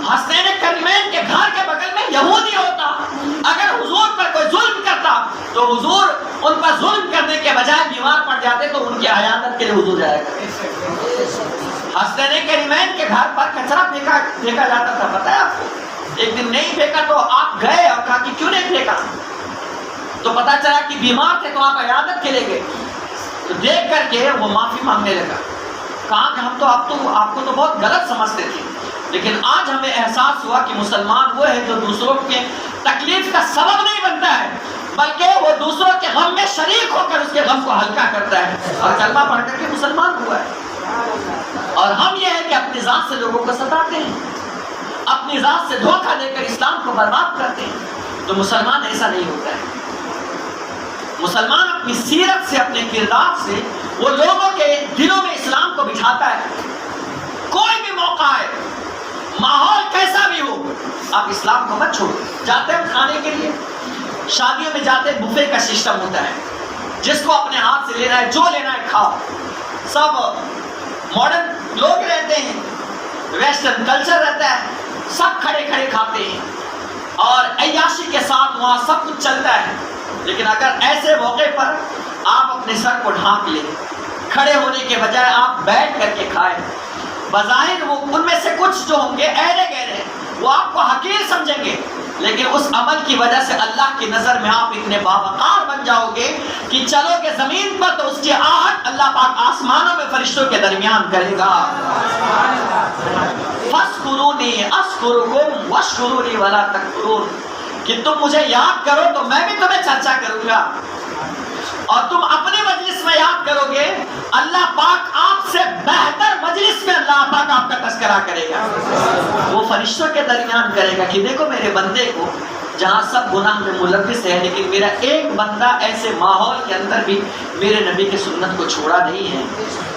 حسنین کریمین کے گھر کے بغل میں یہودی ہوتا، اگر حضور پر کوئی ظلم کرتا تو حضور ان پر ظلم کرنے کے بجائے بیمار پڑ جاتے تو ان کی عیادت کے لیے حضور جایا کرتے۔ حسنین کریمین کے گھر پر کچرا پھینکا جاتا تھا، پتہ ہے آپ کو؟ ایک دن نہیں پھینکا تو آپ گئے اور کہا کہ کیوں نہیں پھینکا، تو پتہ چلا کہ بیمار تھے تو آپ عیادت کے لیے گئے، تو دیکھ کر کے وہ معافی مانگنے لگا، کہا کہ ہم تو آپ کو تو بہت غلط سمجھتے تھے، لیکن آج ہمیں احساس ہوا کہ مسلمان وہ ہے جو دوسروں کے تکلیف کا سبب نہیں بنتا ہے، بلکہ وہ دوسروں کے غم میں شریک ہو کر اس کے غم کو ہلکا کرتا ہے اور کلمہ پڑھ کر کے مسلمان ہوا ہے۔ اور ہم یہ ہے کہ اپنی ذات سے لوگوں کو ستاتے ہیں، اپنی ذات سے دھوکہ دے کر اسلام کو برباد کرتے ہیں، تو مسلمان ایسا نہیں ہوتا ہے۔ مسلمان اپنی سیرت سے، اپنے کردار سے وہ لوگوں کے دلوں میں اسلام کو بٹھاتا ہے۔ کوئی بھی موقع ہے، ماحول کیسا بھی ہو، آپ اسلام کو مت چھوڑو۔ جاتے ہیں کھانے کے لیے، شادیوں میں جاتے ہیں، بفے کا سسٹم ہوتا ہے، جس کو اپنے ہاتھ سے لینا ہے، جو لینا ہے کھاؤ۔ سب ماڈرن لوگ رہتے ہیں، ویسٹرن کلچر رہتا ہے، سب کھڑے کھڑے کھاتے ہیں اور عیاشی کے ساتھ وہاں سب کچھ چلتا ہے۔ لیکن اگر ایسے موقع پر آپ اپنے سر کو ڈھانک لیں، کھڑے ہونے کے بجائے آپ بیٹھ کر کے کھائیں، بظاہر وہ ان میں سے کچھ جو ہوں گے ایرے گہرے وہ آپ کو حقیر سمجھیں گے، لیکن اس عمل کی وجہ سے اللہ کی نظر میں آپ اتنے باوقار بن جاؤ گے کہ چلو گے زمین پر تو اس کی آہٹ اللہ پاک آسمانوں میں فرشتوں کے درمیان کرے گا۔ فَاذْكُرُونِي أَذْكُرْكُمْ وَاشْكُرُوا لِي وَلَا تَكْفُرُونَ، کہ تم مجھے یاد کرو تو میں بھی تمہیں چرچا کروں گا، اور تم اپنے مجلس میں یاد کرو گے، اللہ پاک آپ سے بہتر مجلس میں اللہ پاک آپ کا تذکرہ کرے گا. وہ فرشتوں کے درمیان کرے گا کہ دیکھو میرے بندے کو، جہاں سب گناہ میں ملوث ہے لیکن میرا ایک بندہ ایسے ماحول کے اندر بھی میرے نبی کی سنت کو چھوڑا نہیں ہے.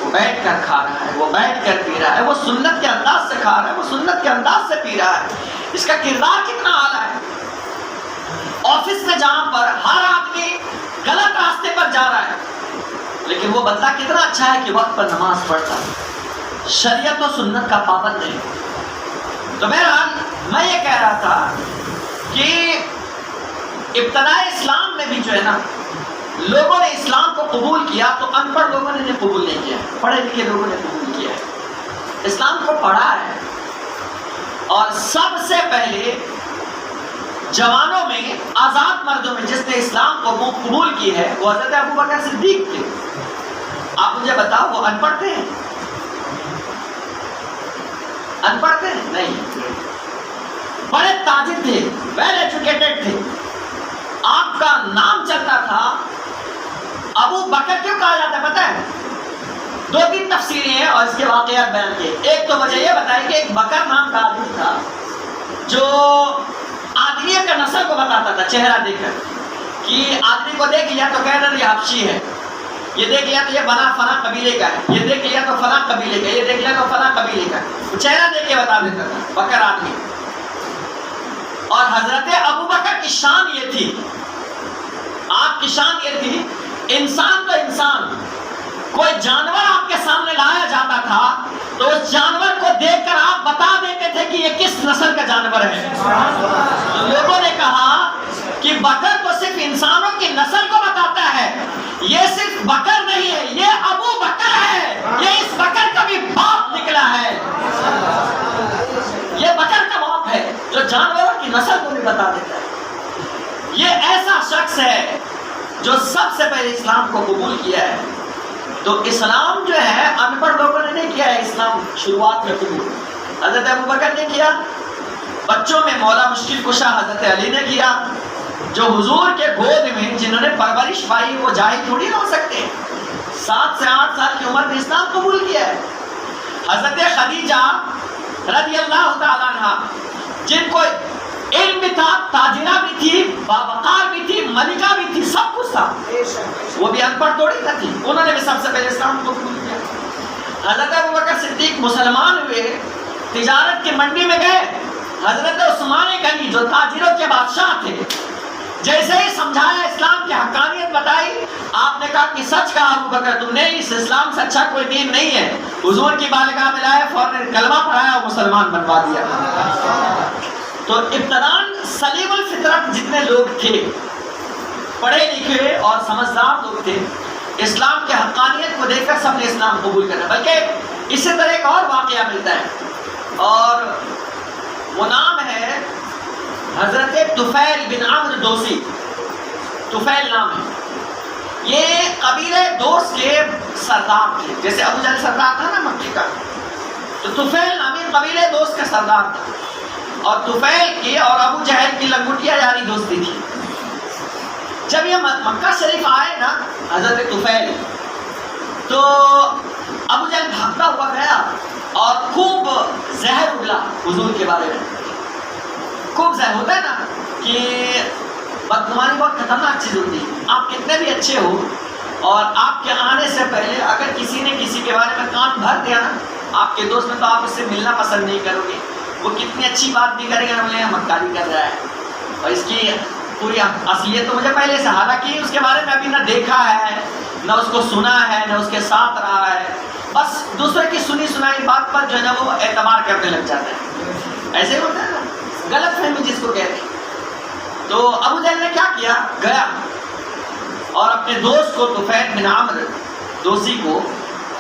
وہ بیٹھ کر کھا رہا ہے، وہ بیٹھ کر پی رہا ہے، وہ سنت کے انداز سے کھا رہا ہے، وہ سنت کے انداز سے پی رہا ہے. اس کا کردار کتنا اعلیٰ ہے. آفس میں جہاں پر ہر آدمی غلط راستے پر جا رہا ہے لیکن وہ بندہ کتنا اچھا ہے کہ وقت پر نماز پڑھتا ہے، شریعت و سنت کا پابند نہیں. تو بہرحال میں یہ کہہ رہا تھا کہ ابتدائے اسلام میں بھی جو ہے نا، لوگوں نے اسلام کو قبول کیا تو ان پڑھ لوگوں نے قبول نہیں کیا، پڑھے لکھے لوگوں نے قبول کیا. اسلام کو پڑھا ہے. اور سب سے پہلے جوانوں میں، آزاد مردوں میں جس نے اسلام کو قبول کی ہے وہ حضرت ابوبکر صدیق تھے. آپ مجھے بتاؤ وہ ان پڑھ تھے؟ ان پڑھ تھے؟ نہیں. بڑے تاجر تھے، ویل ایجوکیٹڈ تھے. آپ کا نام چلتا تھا ابو بکر. کیوں کہا جاتا ہے پتہ ہے؟ 2-3 تفسیریں ہیں اور اس کے واقعات بیان کیے. ایک تو وجہ یہ بتائی کہ ایک بکر نام کا آدمی تھا جو آدمی کا نسل کو بتاتا تھا چہرہ دیکھ کر، کہ آدمی کو دیکھ لیا تو کہہ رہا یہ حبشی ہے، یہ دیکھ لیا تو یہ بنا فلاں قبیلے کا ہے، یہ دیکھ لیا تو فلاں قبیلے کا، یہ دیکھ لیا تو فلاں قبیلے کا. وہ چہرہ دیکھ کے بتا دیتا تھا بکر آدمی. اور حضرت ابوبکر کی شان یہ تھی، آپ کی شان یہ تھی، انسان تو انسان، کوئی جانور آپ کے سامنے لایا جاتا تھا تو اس جانور کو دیکھ کر آپ بتا دیتے تھے کہ یہ کس نسل کا جانور ہے. لوگوں نے کہا کہ بکر تو صرف انسانوں کی نسل کو بتاتا ہے، یہ صرف بکر نہیں ہے، یہ ابو بکر ہے، یہ اس بکر کا بھی باپ نکلا ہے. یہ بکر کا باپ ہے جو جانوروں کی نسل کو بھی بتا دیتا ہے. یہ ایسا شخص ہے جو سب سے پہلے اسلام کو قبول کیا ہے. تو اسلام جو ہے ان پڑھ لوگوں نے نہیں کیا ہے. اسلام شروعات میں قبول حضرت ابوبکر نے کیا. بچوں میں مولا مشکل کشا حضرت علی نے کیا، جو حضور کے گود میں جنہوں نے پرورش پائی وہ جاہل تھوڑی نہ ہو سکتے. 7 سے 8 سال کی عمر میں اسلام قبول کیا ہے. حضرت خدیجہ رضی اللہ تعالیٰ عنہ جن کو علم بھی تھا، تاجرہ بھی تھی، باوقار بھی تھی، ملکہ بھی تھی، سب کچھ تھا، وہ بھی ان پڑھ تھوڑی نہ تھی، انہوں نے بھی سب سے پہلے اسلام کو قبول کیا. حضرت ابوبکر صدیق مسلمان ہوئے، تجارت کی منڈی میں گئے. حضرت عثمان غنی جو تاجروں کے بادشاہ تھے، جیسے ہی سمجھایا اسلام کی حقانیت بتائی، آپ نے کہا کہ سچ کہا ابوبکر تم نے، اس اسلام سے اچھا کوئی دین نہیں ہے. حضور کی بارگاہ میں لائے، فوراً کلمہ پڑھایا اور مسلمان بنوا دیا. تو ابتداً سلیم الفطرت جتنے لوگ تھے، پڑھے لکھے اور سمجھدار لوگ تھے، اسلام کی حقانیت کو دیکھ کر سب نے اسلام قبول کرنا. بلکہ اسی طرح ایک اور واقعہ ملتا ہے اور وہ نام ہے حضرت طفیل بن عمرو دوسی. طفیل نام ہے. یہ قبیلہ دوس کے سردار تھے، جیسے ابو جہل سردار تھا نا مکی کا، تو طفیل نامی قبیلہ دوس کا سردار تھا. اور طفیل کی اور ابو جہل کی لنگوٹیا یاری دوستی تھی. جب یہ مکہ شریف آئے نا حضرت طفیل، تو ابو جہل بھاگتا ہوا گیا اور خوب زہر اگلا حضور کے بارے میں. خوب زہر ہوتا ہے نا کہ بدگمانی بہت خطرناک چیز ہوتی ہے. آپ کتنے بھی اچھے ہو اور آپ کے آنے سے پہلے اگر کسی نے کسی کے بارے میں کان بھر دیا نا آپ کے دوست میں، تو آپ اس سے ملنا پسند نہیں کرو گے. وہ کتنی اچھی بات بھی کرے گا نا، بولے مکاری کر رہا ہے، اور اس کی پوری اصلیت تو مجھے پہلے سے، حالانکہ اس کے بارے میں ابھی نہ دیکھا ہے، نہ اس کو سنا ہے، نہ اس کے ساتھ رہا ہے، بس دوسرے کی سنی سنائی بات پر جو ہے نا وہ اعتبار کرنے لگ جاتا ہے. ایسے ہی ہوتا ہے نا، غلط فہمی جس کو کہتے ہیں. تو ابو جہل نے کیا کیا، گیا اور اپنے دوست کو طفیل بن عمرو دوسی کو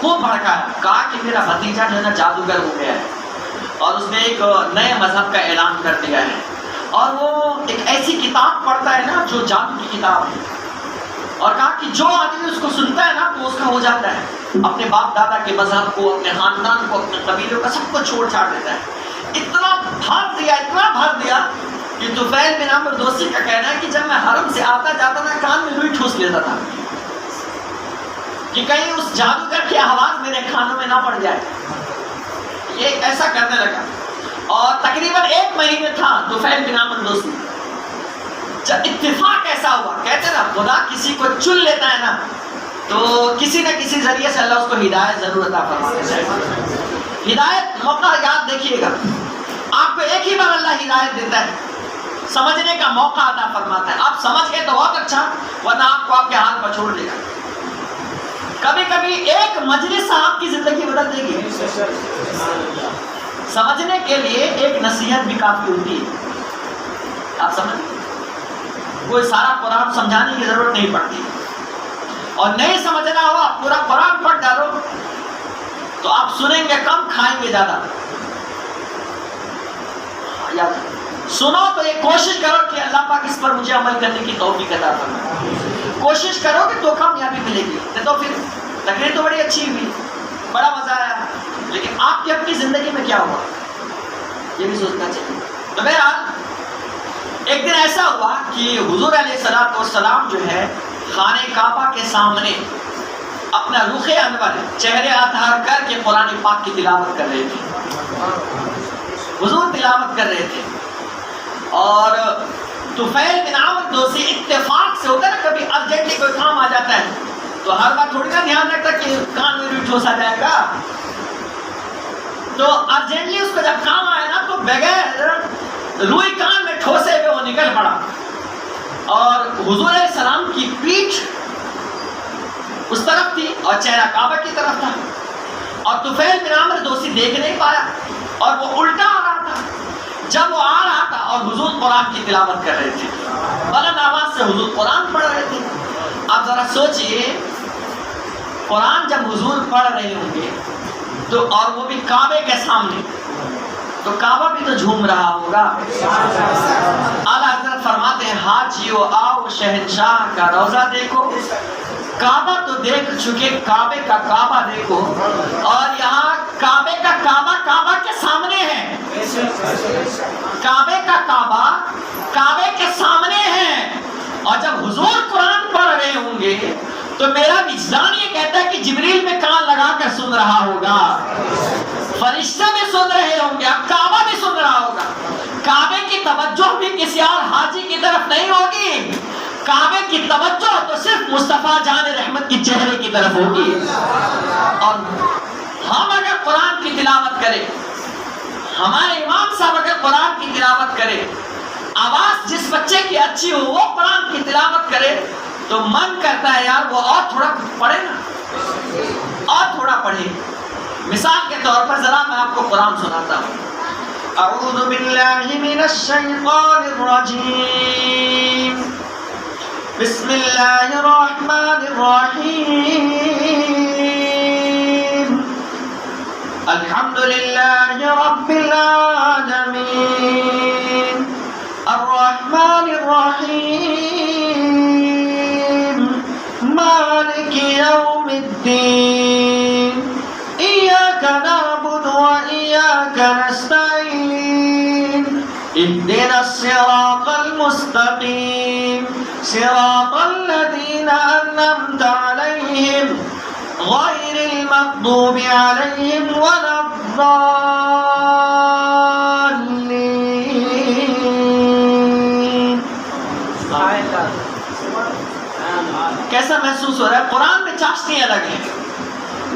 خوب بھڑکایا. کہا کہ میرا بھتیجا جو ہے نا جادوگر ہو گیا ہے اور اس نے ایک نئے مذہب کا اعلان کر دیا ہے، اور وہ ایک ایسی کتاب پڑھتا ہے نا جو جادو کی کتاب ہے. اور کہا کہ جو آدمی اس کو سنتا ہے نا تو اس کا ہو جاتا ہے، اپنے باپ دادا کے مذہب کو، اپنے خاندان کو، اپنے قبیلوں کا سب کو چھوڑ چھاڑ دیتا ہے. اتنا بھر دیا کہ طفیل بن عمرو دوسی کا کہنا ہے کہ جب میں حرم سے آتا جاتا نا کان میں روئی ٹھوس لیتا تھا. کہ کہیں اس جادوگر کی آواز میرے کانوں میں نہ پڑ جائے. یہ ایسا کرنے لگا اور تقریباً 1 مہینے تھا طفیل بن عمرو دوسی. جب اتفاق ایسا ہوا، کہتے ہیں نا خدا کسی کو چن لیتا ہے نا تو کسی نہ کسی ذریعے سے اللہ اس کو ہدایت ضرور عطا فرماتا ہے. ہدایت موقع یاد دیکھیے گا، آپ کو ایک ہی بار اللہ ہدایت دیتا ہے، سمجھنے کا موقع عطا فرماتا ہے. آپ سمجھ گئے تو بہت اچھا، ورنہ آپ کو آپ کے حال پر چھوڑ دے گا. کبھی کبھی ایک مجلس آپ کی زندگی بدل دے گی. سمجھنے کے لیے ایک نصیحت بھی کافی ہوتی ہے. آپ سمجھ کوئی سارا قرآن سمجھانے کی ضرورت نہیں پڑتی، اور نہیں سمجھنا ہو آپ پورا قرآن پڑھ ڈالو تو آپ سنیں گے کم، کھائیں گے زیادہ. سنو تو یہ کوشش کرو کہ اللہ پاک اس پر مجھے عمل کرنے کی توفیق عطا فرمائے. کوشش کرو کہ تو کامیابی ملے گی. نہیں تو پھر تقریر تو بڑی اچھی ہوئی، بڑا مزہ آیا، لیکن آپ کی اپنی زندگی میں کیا ہوا یہ بھی سوچنا چاہیے. تو بہرحال ایک دن ایسا ہوا کہ حضور علیہ الصلوۃ والسلام جو ہے خانہ کعبہ کے سامنے اپنا رخ انور چہرے اطہر کر کے قرآن پاک کی تلاوت کر رہے تھے. حضور تلاوت کر رہے تھے اور طفیل بن عمرو دوسی اتفاق سے ہوتا ہے نا، کبھی ارجنٹلی کوئی کام آ جاتا ہے تو ہر بار تھوڑی نا دھیان رکھتا کہ کان میں بھی ٹھوسا جائے گا. تو ارجنٹلی اس کو جب کام آیا نا تو بغیر روئی کان میں ٹھوسے ہوئے وہ نکل پڑا اور حضور علیہ السلام کی پیٹھ اس طرف تھی اور چہرہ کعبہ کی طرف تھا اور طفیل بن عمرو دوسی دیکھ نہیں پایا اور وہ الٹا آ رہا تھا. جب وہ آ رہا تھا اور حضور قرآن کی تلاوت کر رہے تھے، بلند آواز سے حضور قرآن پڑھ رہے تھے. آپ ذرا سوچئے قرآن جب حضور پڑھ رہے ہوں گے تو اور وہ بھی کعبے کے سامنے، تو کعبہ بھی تو جھوم رہا ہوگا. اعلیٰ حضرت فرماتے ہیں حاجیو آؤ شہنشاہ کا روضہ دیکھو. کعبہ تو دیکھ چکے، کعبے کا کعبہ دیکھو، اور یہاں کعبے کا کعبہ کعبہ کے سامنے ہے. کعبے کا کعبہ کعبے کے سامنے ہے اور جب حضور قرآن پڑھ رہے ہوں گے تو میرا وجدان یہ کہتا ہے کہ جبریل میں کان لگا کر سن رہا ہوگا، فرشتے بھی سن رہے ہوں گے، اب کعبہ بھی سن رہا ہوگا. کعبے کی توجہ بھی کسی اور حاجی کی طرف نہیں ہوگی، کعبے کی توجہ تو صرف مصطفیٰ جان رحمت کی چہرے کی طرف ہوگی. اور ہم اگر قرآن کی تلاوت کریں، ہمارے امام صاحب اگر قرآن کی تلاوت کرے، آواز جس بچے کی اچھی ہو وہ قرآن کی تلاوت کرے تو من کرتا ہے یار وہ اور تھوڑا پڑھے نا، اور تھوڑا پڑھے. مثال کے طور پر ذرا میں آپ کو قرآن سناتا ہوں. اعوذ باللہ من الشیطان الرجیم، بسم اللہ الرحمن الرحیم، الحمد للہ رب العالمین، الرحمن الرحیم، مالک یوم الدین، ایاک نعبد و ایاک نستعین، اهدنا الصراط المستقیم، صراط الذین انعمت علیہم غیر المغضوب علیہم ولا الضالین. کیسا محسوس ہو رہا ہے؟ قرآن میں چاشنی الگ ہے،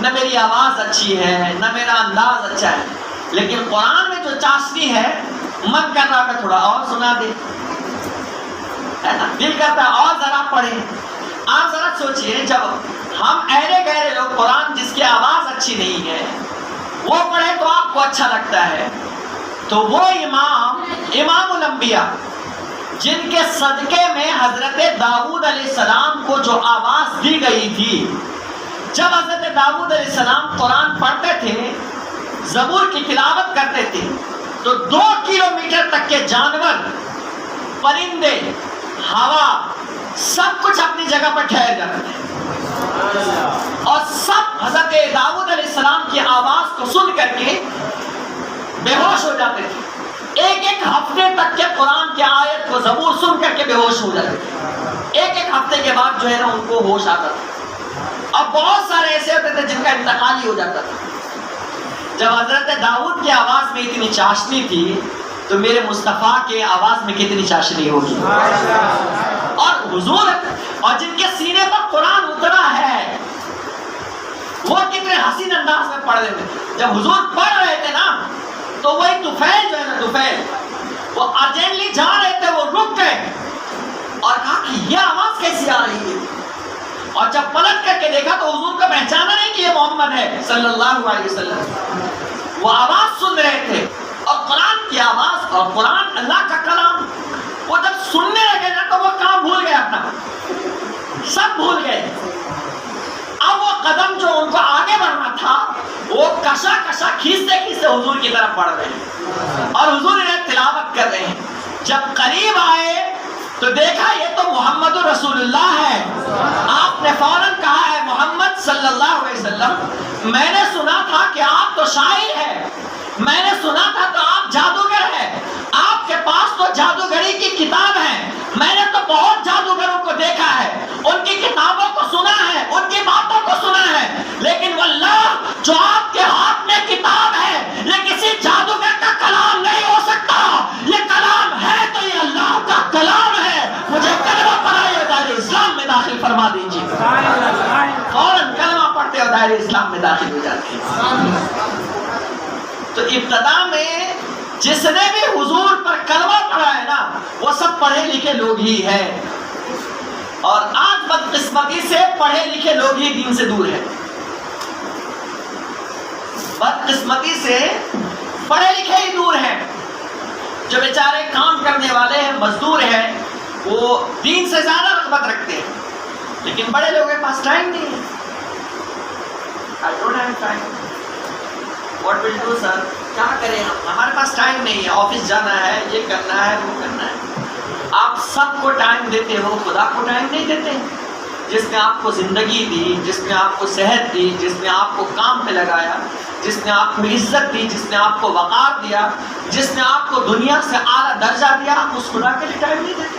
نہ میری آواز اچھی ہے نہ میرا انداز اچھا ہے، لیکن قرآن میں جو چاشنی ہے من کر رہا ہے تھوڑا اور سنا دے، ہے نا، دل کرتا ہے اور ذرا پڑھیں. آپ ذرا سوچئے جب ہم ایرے گہرے لوگ قرآن جس کی آواز اچھی نہیں ہے وہ پڑھے تو آپ کو اچھا لگتا ہے، تو وہ امام الانبیاء جن کے صدقے میں حضرت داؤد علیہ السلام کو جو آواز دی گئی تھی، جب حضرت داؤد علیہ السلام قرآن پڑھتے تھے، زبور کی تلاوت کرتے تھے، تو 2 کلومیٹر تک کے جانور، پرندے، ہوا، سب کچھ اپنی جگہ پر ٹھہر جاتے تھے اور سب حضرت داؤد علیہ السلام کی آواز کو سن کر کے بے ہوش ہو جاتے تھے. ایک ہفتے تک کے قرآن کی آیت کو زبور سن کر کے بے ہوش ہو جاتے تھے. ایک ہفتے کے بعد جو ہے نا ان کو ہوش آتا تھا. اب بہت سارے ایسے ہوتے تھے جن کا انتقال ہی ہو جاتا تھا. جب حضرت داؤد کی آواز میں اتنی چاشنی تھی تو میرے مصطفیٰ کے آواز میں کتنی چاشنی ہوگی. اور حضور اور جن کے سینے پر قرآن اترا ہے وہ کتنے حسین انداز میں پڑھ رہے تھے. جب حضور پڑھ رہے تھے نا تو وہی طفیل جو ہے نا طفیل وہ ارجنٹلی جا رہے تھے, وہ رک گئے اور کہا کہ یہ آواز کیسی آ رہی ہے. اور جب پلٹ کر کے دیکھا تو حضور کو پہچانا نہیں کہ یہ محمد ہے صلی اللہ علیہ وسلم. وہ آواز سن رہے تھے اور قرآن کی آواز اور قرآن اللہ کا کلام. وہ جب سننے لگے نا تو وہ کام بھول گئے, اپنا سب بھول گئے. اب وہ قدم جو ان کو آگے بڑھنا تھا وہ کشا کشا کھینچتے کھینچتے حضور کی طرف بڑھ رہے ہیں اور حضور انہیں تلاوت کر رہے ہیں. جب قریب آئے تو دیکھا یہ تو محمد رسول اللہ ہے. آپ نے فوراً کہا ہے محمد صلی اللہ علیہ وسلم میں نے سنا تھا کہ آپ تو شاعر ہیں, میں نے سنا تھا تو آپ جادوگر ہیں, آپ کے پاس تو جادوگری کی کتاب ہے. میں نے تو بہت جادوگروں کو دیکھا ہے, ان کی کتابوں کو سنا ہے, ان کی باتوں کو سنا ہے, لیکن واللہ جو آپ کے ہاتھ میں کتاب ہے یہ کسی جادوگر کا کلام نہیں ہو سکتا. یہ کلام ہے تو یہ اللہ کا کلام ہے. مجھے کلمہ پڑھائے دائرے اسلام میں داخل فرما دیجیے. فوراً کلمہ پڑھتے ہو دائرے اسلام میں داخل ہو جاتے ہیں. تو ابتدا میں جس نے بھی حضور پر کلمہ پڑھا ہے نا وہ سب پڑھے لکھے لوگ ہی ہیں, اور آج بدقسمتی سے پڑھے لکھے لوگ ہی دین سے دور ہیں. بدقسمتی سے پڑھے لکھے ہی دور ہیں. جو بیچارے کام کرنے والے ہیں, مزدور ہیں, وہ دین سے زیادہ رغبت رکھتے ہیں, لیکن بڑے لوگوں کے پاس ٹائم نہیں ہے. I don't have time. What will do sir? کیا کریں ہم, ہمارے پاس ٹائم نہیں ہے, آفس جانا ہے, یہ کرنا ہے, وہ کرنا ہے. آپ سب کو ٹائم دیتے ہو, خدا کو ٹائم نہیں دیتے. جس نے آپ کو زندگی دی, جس نے آپ کو صحت دی, جس نے آپ کو کام پہ لگایا, جس نے آپ کو عزت دی, جس نے آپ کو وقار دیا, جس نے آپ کو دنیا سے اعلیٰ درجہ دیا, آپ اس خدا کے لیے ٹائم نہیں دیتے.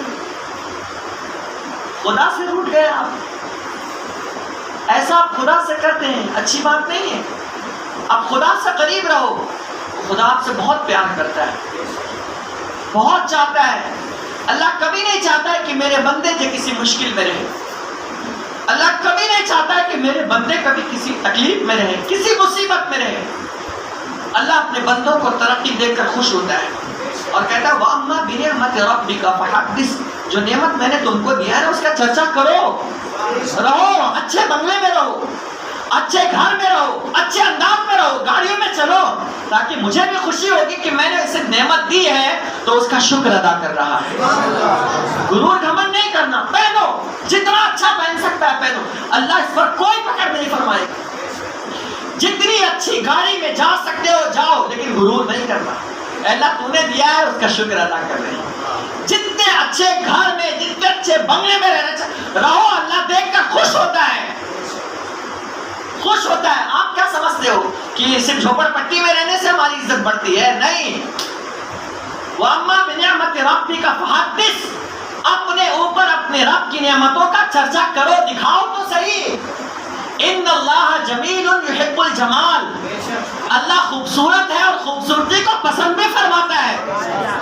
خدا سے روٹ گئے آپ. ایسا آپ خدا سے کرتے ہیں, اچھی بات نہیں ہے. آپ خدا سے قریب رہو. خدا آپ سے بہت پیار کرتا ہے, بہت چاہتا ہے. اللہ کبھی نہیں چاہتا ہے کہ میرے بندے جو کسی مشکل میں رہے. اللہ کبھی نہیں چاہتا ہے کہ میرے بندے کبھی کسی تکلیف میں رہے, کسی مصیبت میں رہے. اللہ اپنے بندوں کو ترقی دے کر خوش ہوتا ہے اور کہتا ہے وَأَمَّا بِنِعْمَةِ رَبِّكَ فَحَدِّثْ. جو نعمت میں نے تم کو دیا ہے اس کا چرچا کرو, رہو, اچھے بنگلے میں رہو, اچھے گھر میں رہو, اچھے انداز میں رہو, گاڑیوں میں چلو, تاکہ مجھے بھی خوشی ہوگی کہ میں نے اسے نعمت دی ہے تو اس کا شکر ادا کر رہا ہے. غرور گھمنڈ نہیں کرنا. پہنو, جتنا اچھا پہن سکتا ہے پہنو, اللہ اس پر کوئی پکڑ نہیں فرمائے گا. جتنی اچھی گاڑی میں جا سکتے ہو جاؤ, لیکن غرور نہیں کرنا. اللہ تو نے دیا ہے اس کا شکر ادا کر رہے ہیں. جتنے اچھے گھر میں, جتنے اچھے بنگلے میں رہو, اللہ دیکھ کر خوش ہوتا ہے, خوش ہوتا ہے. آپ کیا سمجھتے ہو کہ صرف جھوپڑ پٹی میں رہنے سے ہماری عزت بڑھتی ہے؟ نہیں. وَأَمَّا بِنِعْمَةِ رَبِّكَ فَحَدِّثْ. اپنے اوپر اپنے رب کی نعمتوں کا چرچا کرو, دکھاؤ تو صحیح. ان اللہ جمیل یحب الجمال. اللہ خوبصورت ہے اور خوبصورتی کو پسند بھی فرماتا ہے.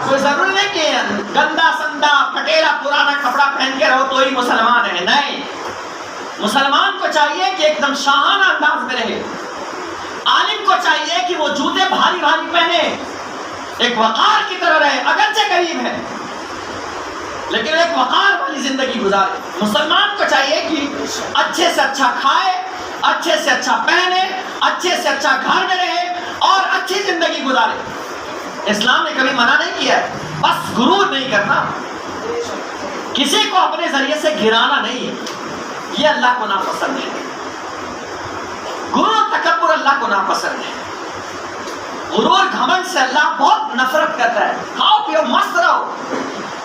کوئی ضروری نہیں کہ گندا سندا پھٹیلا پرانا کپڑا پہن کے رہو تو ہی مسلمان ہے. نہیں, مسلمان کو چاہیے کہ ایک دم شاہانہ انداز میں رہے. عالم کو چاہیے کہ وہ جوتے بھاری بھاری پہنے, ایک وقار کی طرح رہے, اگرچہ غریب ہے لیکن ایک وقار والی زندگی گزارے. مسلمان کو چاہیے کہ اچھے سے اچھا کھائے, اچھے سے اچھا پہنے, اچھے سے اچھا گھر میں رہے اور اچھی زندگی گزارے. اسلام نے کبھی منع نہیں کیا ہے, بس غرور نہیں کرنا, کسی کو اپنے ذریعے سے گرانا نہیں ہے, یہ اللہ کو ناپسند ہے. غرور تکبر اللہ کو ناپسند ہے. غرور گھمنڈ سے اللہ بہت نفرت کرتا ہے. کھاؤ پیو مست رہو,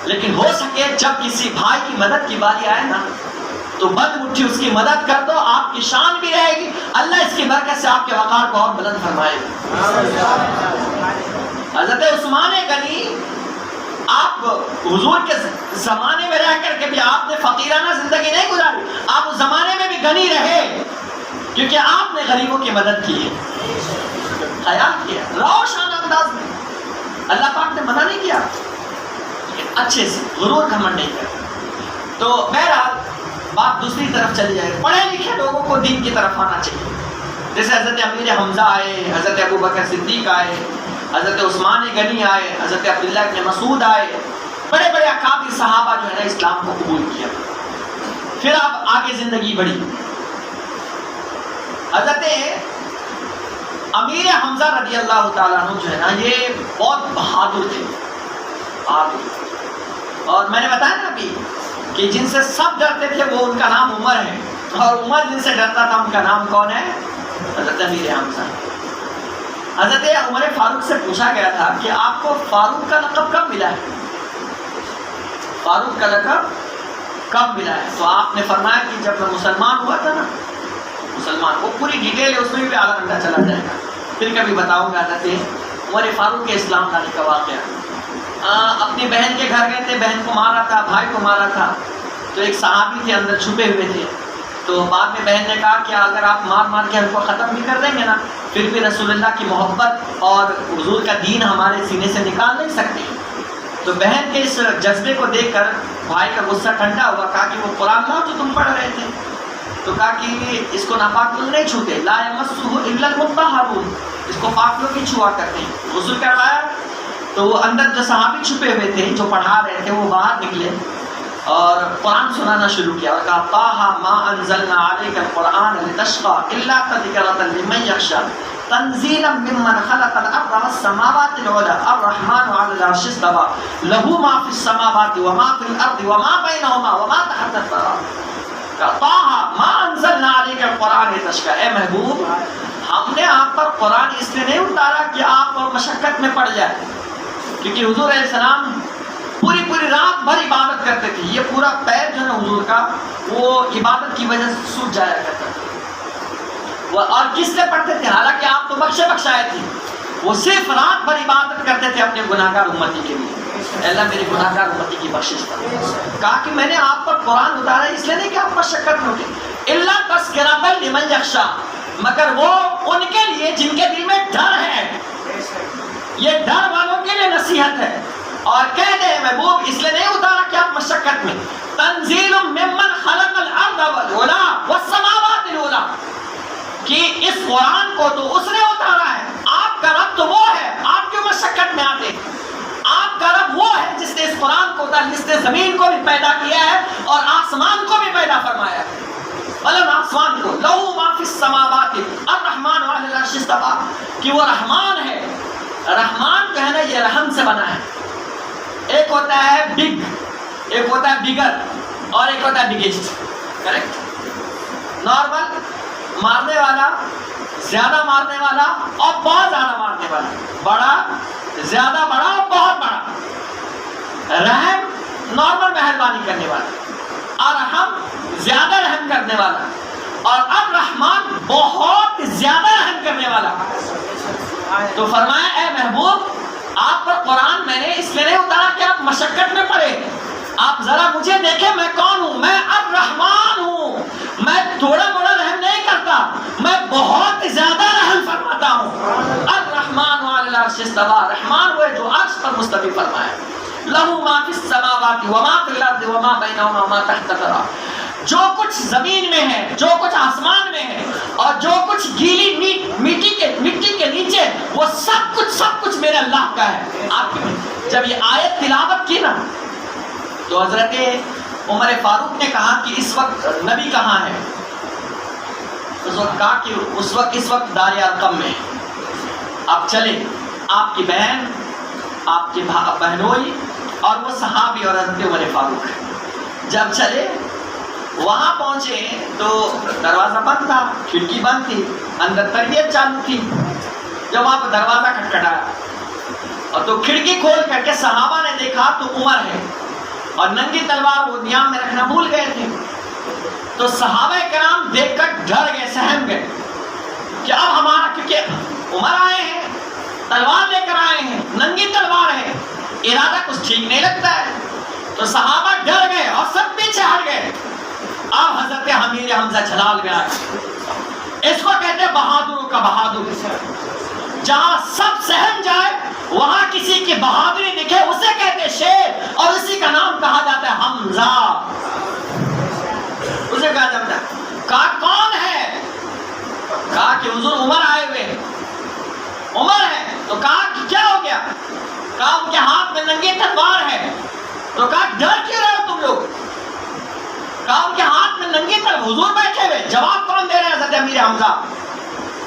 لیکن ہو سکے جب کسی بھائی کی مدد کی باری آئے نا تو بد مٹھی اس کی مدد کر دو, آپ کی شان بھی رہے گی, اللہ اس کی برکت سے آپ کے وقار کو اور بلند فرمائے گا. حضرت عثمان غنی, آپ حضور کے زمانے میں رہ کر کے بھی آپ نے فقیرانہ زندگی نہیں گزاری, آپ اس زمانے میں بھی غنی رہے کیونکہ آپ نے غریبوں کی مدد کی ہے. خیال کیا روشن انداز میں. اللہ پاک نے منع نہیں کیا لیکن اچھے سے غرور گھمنڈ نہیں کرتا. تو بہرحال بات دوسری طرف چلی جائے. پڑھے لکھے لوگوں کو دین کی طرف آنا چاہیے. جیسے حضرت امیر حمزہ آئے, حضرت ابو بکر صدیق آئے, حضرت عثمان غنی آئے, حضرت عبداللہ ابن مسعود آئے. بڑے بڑے اکابر صحابہ جو ہے نا اسلام کو قبول کیا. پھر اب آگے زندگی بڑھی. حضرت امیر حمزہ رضی اللہ تعالیٰ عنہ جو ہے نا یہ بہت بہادر تھے. اور میں نے بتایا نا ابھی کہ جن سے سب ڈرتے تھے وہ ان کا نام عمر ہے, اور عمر جن سے ڈرتا تھا ان کا نام کون ہے؟ حضرت امیر حمزہ. حضرت عمر فاروق سے پوچھا گیا تھا کہ آپ کو فاروق کا لقب کب ملا ہے؟ فاروق کا لقب کب ملا ہے؟ تو آپ نے فرمایا کہ جب میں مسلمان ہوا تھا نا. مسلمان, وہ پوری ڈیٹیل ہے, اس میں بھی آدھا گھنٹہ چلا جائے گا, پھر کبھی بتاؤں گا. حضرت عمر فاروق کے اسلام لانے کا واقعہ. اپنی بہن کے گھر گئے تھے, بہن کو مارا تھا, بھائی کو مارا تھا. تو ایک صحابی تھے اندر چھپے ہوئے تھے. تو بعد میں بہن نے کہا کہ اگر آپ مار مار کے ہم کو ختم بھی کر دیں گے نا, پھر بھی رسول اللہ کی محبت اور حضور کا دین ہمارے سینے سے نکال نہیں سکتے. تو بہن کے اس جذبے کو دیکھ کر بھائی کا غصہ ٹھنڈا ہوا. کہا کہ وہ قرآن لاؤ جو تم پڑھ رہے تھے. تو کہا کہ اس کو ناپاک لوگ نہیں چھوتے, لا یمسہ الا المطہرون, اس کو پاک لوگ ہی چھوا کرتے ہیں. غسل کروایا تو وہ اندر جو صحابی چھپے ہوئے تھے جو پڑھا رہے تھے وہ باہر نکلے اور قرآن سنانا شروع کیا اور کہا طٰہٰ ما انزلنا علیک القرآن لتشقى الا تذکرۃ لمن یخشی تنزیلا ممن خلق الارض والسماوات العلی الرحمن علی العرش استوى له ما فی السماوات وما فی الارض وما بینہما وما تحت الثری. طٰہٰ ما انزلنا علیک القرآن لتشقى, اے محبوب ہم نے آپ پر قرآن اس لیے نہیں اتارا کہ آپ مشقت میں پڑ جائے, کیونکہ حضور علیہ السلام پوری رات بھر عبادت کرتے تھے. یہ پورا پیر جو ہے حضور کا وہ عبادت کی وجہ سے سوج جایا کرتا تھا. اور کس سے پڑھتے تھے؟ حالانکہ آپ تو بخشائے تھے. وہ صرف رات بھر عبادت کرتے تھے اپنے گناہگار امتی کے لیے. اللہ میری گناہگار امتی کی بخشش کرے. کہا کہ میں نے آپ پر قرآن اتارا اس لیے نہیں کہ آپ مشقت میں اٹھے, الا تذکرۃ لمن یخشی, مگر وہ ان کے لیے جن کے دل میں ڈر ہے. یہ ڈر والوں کے لیے نصیحت ہے. اور کہہ دے محبوب اس لیے نہیں اتارا کہ آپ مشقت میں. تنزیل ممن خلق الارض والعلی والسماوات العلی, کہ اس قرآن کو تو اس نے اتارا ہے. آپ کا رب تو وہ ہے, آپ کیوں مشقت میں آتے؟ آپ کا رب وہ ہے جس نے اس قرآن کو اتارا, جس نے زمین کو بھی پیدا کیا ہے اور آسمان کو بھی پیدا فرمایا ہے. آسمان کو لہو ما فی السماوات الرحمن علی العرش استویٰ, کہ وہ رحمان ہے. رحمان جو ہے نا یہ رحم سے بنا ہے. ایک ہوتا ہے بگ, ایک ہوتا ہے بگر, اور ایک ہوتا ہے بگیسٹ. کریکٹ. نارمل مارنے والا, زیادہ مارنے والا اور بہت زیادہ مارنے والا. بڑا, زیادہ بڑا اور بہت بڑا. رحم نارمل مہربانی کرنے والا, اور رحم زیادہ رحم کرنے والا, اور اب رحمان بہت زیادہ رحم کرنے والا. تو فرمایا اے محبوب آپ پر قرآن میں نے اس لیے نہیں اتارا کہ آپ مشقت میں پڑے. آپ ذرا مجھے دیکھیں میں کون ہوں. میں اب رحمان ہوں. میں تھوڑا موڑا رحم نہیں کرتا, میں بہت زیادہ رحم فرماتا ہوں. الرحمن علی العرش استویٰ, رحمان وہ ہے جو عرش پر مستوی فرمایا. لہو ما فی السماوات وما فی الارض وما بینہما وما تحت الثری, جو کچھ زمین میں ہے, جو کچھ آسمان میں ہے, اور جو کچھ گیلی مٹی کے نیچے, وہ سب کچھ میرے اللہ کا ہے. آپ جب یہ آیت تلاوت کی نا تو حضرت عمر فاروق نے کہا کہ اس وقت نبی کہاں ہے؟ اس وقت کہا کہ اس وقت دار ارقم میں. آپ چلے, آپ کی بہن, آپ کی بہنوئی اور وہ صحابی اور حضرت عمر فاروق. جب چلے وہاں پہنچے تو دروازہ بند تھا, کھڑکی بند تھی, اندر تربیت چالو تھی. جب وہاں پہ دروازہ کھٹکھٹایا اور تو کھڑکی کھول کر کے صحابہ نے دیکھا تو عمر ہے, اور ننگی تلوار وہ نیام میں رکھنا بھول گئے تھے. تو صحابہ کرام دیکھ کر ڈر گئے, سہم گئے کہ اب ہمارا, کیونکہ عمر آئے ہیں, تلوار لے کر آئے ہیں, ننگی تلوار ہے, ارادہ کچھ ٹھیک نہیں لگتا ہے. تو صحابہ ڈر گئے اور سب پیچھے ہٹ گئے. اب حضرت امیر حمزہ جلال میں آئے. اس کو کہتے ہیں بہادروں کا بہادر. جہاں سب سہم جائے وہاں کسی کی بہادری دکھے اسے کہتے شیر, اور اسی کا نام کہا جاتا ہے حمزہ. اسے کہا جاتا ہے. کہا کون ہے؟ کہا کہ حضور عمر آئے ہوئے. عمر ہے. تو کہا کہ کیا ہو گیا؟ کہا ان کے ہاتھ میں ننگی تلوار ہے. تو کہا ڈر کیوں رہے ہو تم لوگ؟ کہا ان کے ہاتھ میں ننگی تلوار. حضور بیٹھے ہوئے. جواب کون دے رہے ہیں؟ حضرت امیر حمزہ.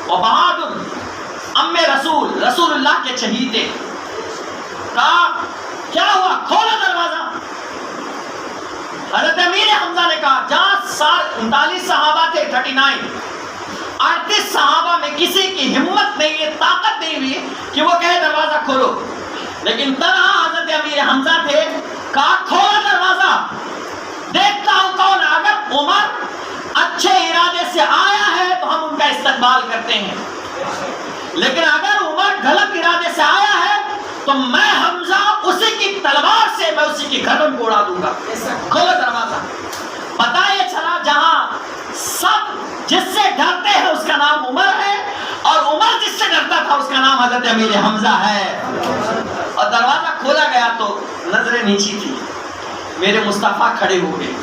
وہ بہادر ام رسول, رسول اللہ کے چہیتے. کہا کیا ہوا؟ کھولو دروازہ. حضرت امیر حمزہ نے کہا جہاں 39 صحابہ تھے 39, 38 صحابہ میں کسی کی ہمت نہیں ہے, طاقت نہیں ہوئی کہ وہ کہے دروازہ کھولو, لیکن تنہا حضرت امیر حمزہ تھے. کہا کھولو دروازہ, دیکھتا ہوں کون ہے. اگر عمر اچھے ارادے سے آیا ہے تو ہم ان کا استقبال کرتے ہیں, لیکن اگر عمر غلط ارادے سے آیا ہے تو میں حمزہ اسی کی تلوار سے میں اسی کی گردن کو اڑا دوں گا. کھولو دروازہ. پتہ یہ چلا جہاں سب جس سے ڈرتے ہیں اس کا نام عمر ہے, اور عمر جس سے ڈرتا تھا اس کا نام حضرت امیر حمزہ ہے. اور دروازہ کھولا گیا تو نظریں نیچی تھی. میرے مصطفیٰ کھڑے ہو گئے.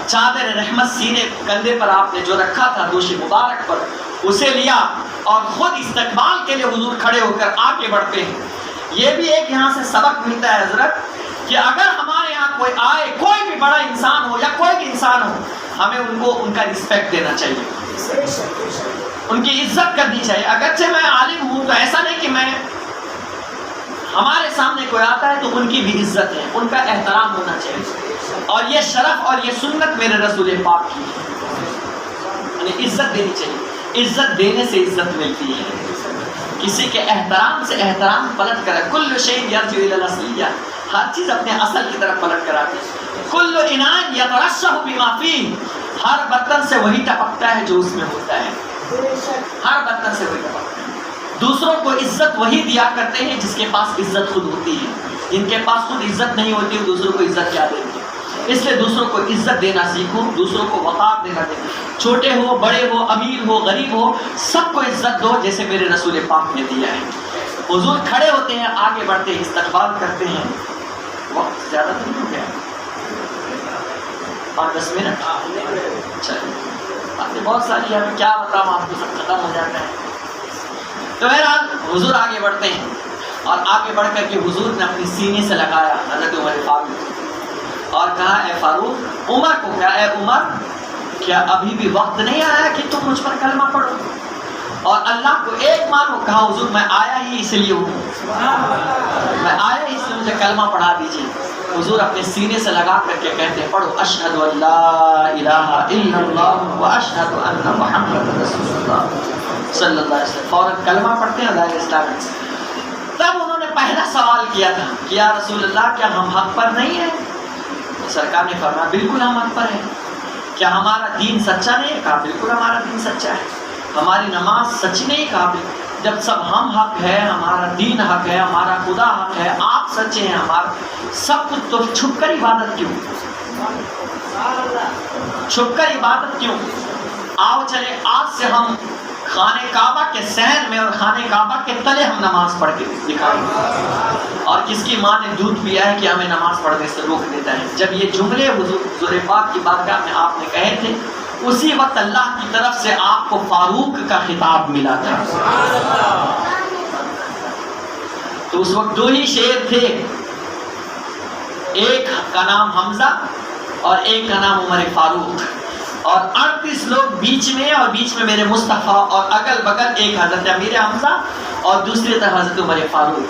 چادر رحمت سینے کندھے پر آپ نے جو رکھا تھا دوش مبارک پر, اسے لیا اور خود استقبال کے لیے حضور کھڑے ہو کر آگے بڑھتے ہیں. یہ بھی ایک یہاں سے سبق ملتا ہے حضرت کہ اگر ہمارے یہاں کوئی آئے, کوئی بھی بڑا انسان ہو یا کوئی بھی انسان ہو, ہمیں ان کا رسپیکٹ دینا چاہیے, ان کی عزت کرنی چاہیے. اگرچہ میں عالم ہوں تو ایسا نہیں کہ میں, ہمارے سامنے کوئی آتا ہے تو ان کی بھی عزت ہے, ان کا احترام ہونا چاہیے. اور یہ شرف اور یہ سنت میرے رسول پاک کی ہے, یعنی عزت دینی چاہیے. عزت دینے سے عزت ملتی ہے. کسی کے احترام سے احترام پلٹ کر, کل شیء یرجع الی الاصلیہ, ہر چیز اپنے اصل کی طرف پلٹ کر آتی ہے. کل اناء یترشح بما فیہ, ہر برتن سے وہی ٹپکتا ہے جو اس میں ہوتا ہے. ہر برتن سے وہی ٹپکتا ہے. دوسروں کو عزت وہی دیا کرتے ہیں جس کے پاس عزت خود ہوتی ہے. جن کے پاس خود عزت نہیں ہوتی وہ دوسروں کو عزت کیا دیں گے؟ اس لیے دوسروں کو عزت دینا سیکھو, دوسروں کو وقار دینا دیں. چھوٹے ہو, بڑے ہو, امیر ہو, غریب ہو, سب کو عزت دو جیسے میرے رسول پاک نے دیا ہے. حضور کھڑے ہوتے ہیں, آگے بڑھتے ہیں, استقبال کرتے ہیں. وقت زیادہ نہیں ہو گیا, 5-10 منٹ. چلیے, باتیں بہت ساری ہیں, کیا بتاؤں آپ کو, سب ختم ہو جاتا ہے. تو بہرحال حضور آگے بڑھتے ہیں, اور آگے بڑھ کر کے حضور نے اپنی سینے سے لگایا حضرت عمر فاروق اور کہا اے فاروق, عمر کو کہا اے عمر, کیا ابھی بھی وقت نہیں آیا کہ تم مجھ پر کلمہ پڑھو اور اللہ کو ایک مانو؟ کہا حضور میں آیا ہی اس لیے ہوں, میں آیا ہی اس لیے, مجھے کلمہ پڑھا دیجیے. حضور اپنے سینے سے لگا کر کے کہتے ہیں پڑھو اشہد ان لا الہ الا اللہ واشہد ان محمد رسول اللہ صلی اللہ علیہ وسلم. فوراً کلمہ پڑھتے ہیں ظاہر اسلام. تب انہوں نے پہلا سوال کیا تھا کہ یا رسول اللہ کیا ہم حق پر نہیں ہیں؟ سرکار نے فرمایا بالکل ہم حق پر ہیں. کیا ہمارا دین سچا نہیں ہے؟ کہا بالکل ہمارا دین سچا ہے. ہماری نماز سچی نہیں؟ کہا جب سب ہم حق ہے, ہمارا دین حق ہے, ہمارا خدا حق ہے, آپ سچے ہیں, ہمارا سب کچھ, تو چھپ کر عبادت کیوں؟ چھپ کر عبادت کیوں؟ آؤ چلے آج سے ہم خانہ کعبہ کے صحن میں اور خانہ کعبہ کے تلے ہم نماز پڑھ کے دکھائیں گے. اور کس کی ماں نے دودھ پیا ہے کہ ہمیں نماز پڑھنے سے روک دیتا ہے؟ جب یہ جملے حضور پاک کی بارگاہ میں آپ نے کہے تھے, اسی وقت اللہ کی طرف سے آپ کو فاروق کا خطاب ملا تھا. تو اس وقت 2 ہی شیر تھے, ایک کا نام حمزہ اور ایک کا نام عمر فاروق, اور 38 لوگ بیچ میں, اور بیچ میں میرے مصطفیٰ, اور اگل بگل ایک حضرت امیر حمزہ اور دوسری طرف حضرت عمر فاروق.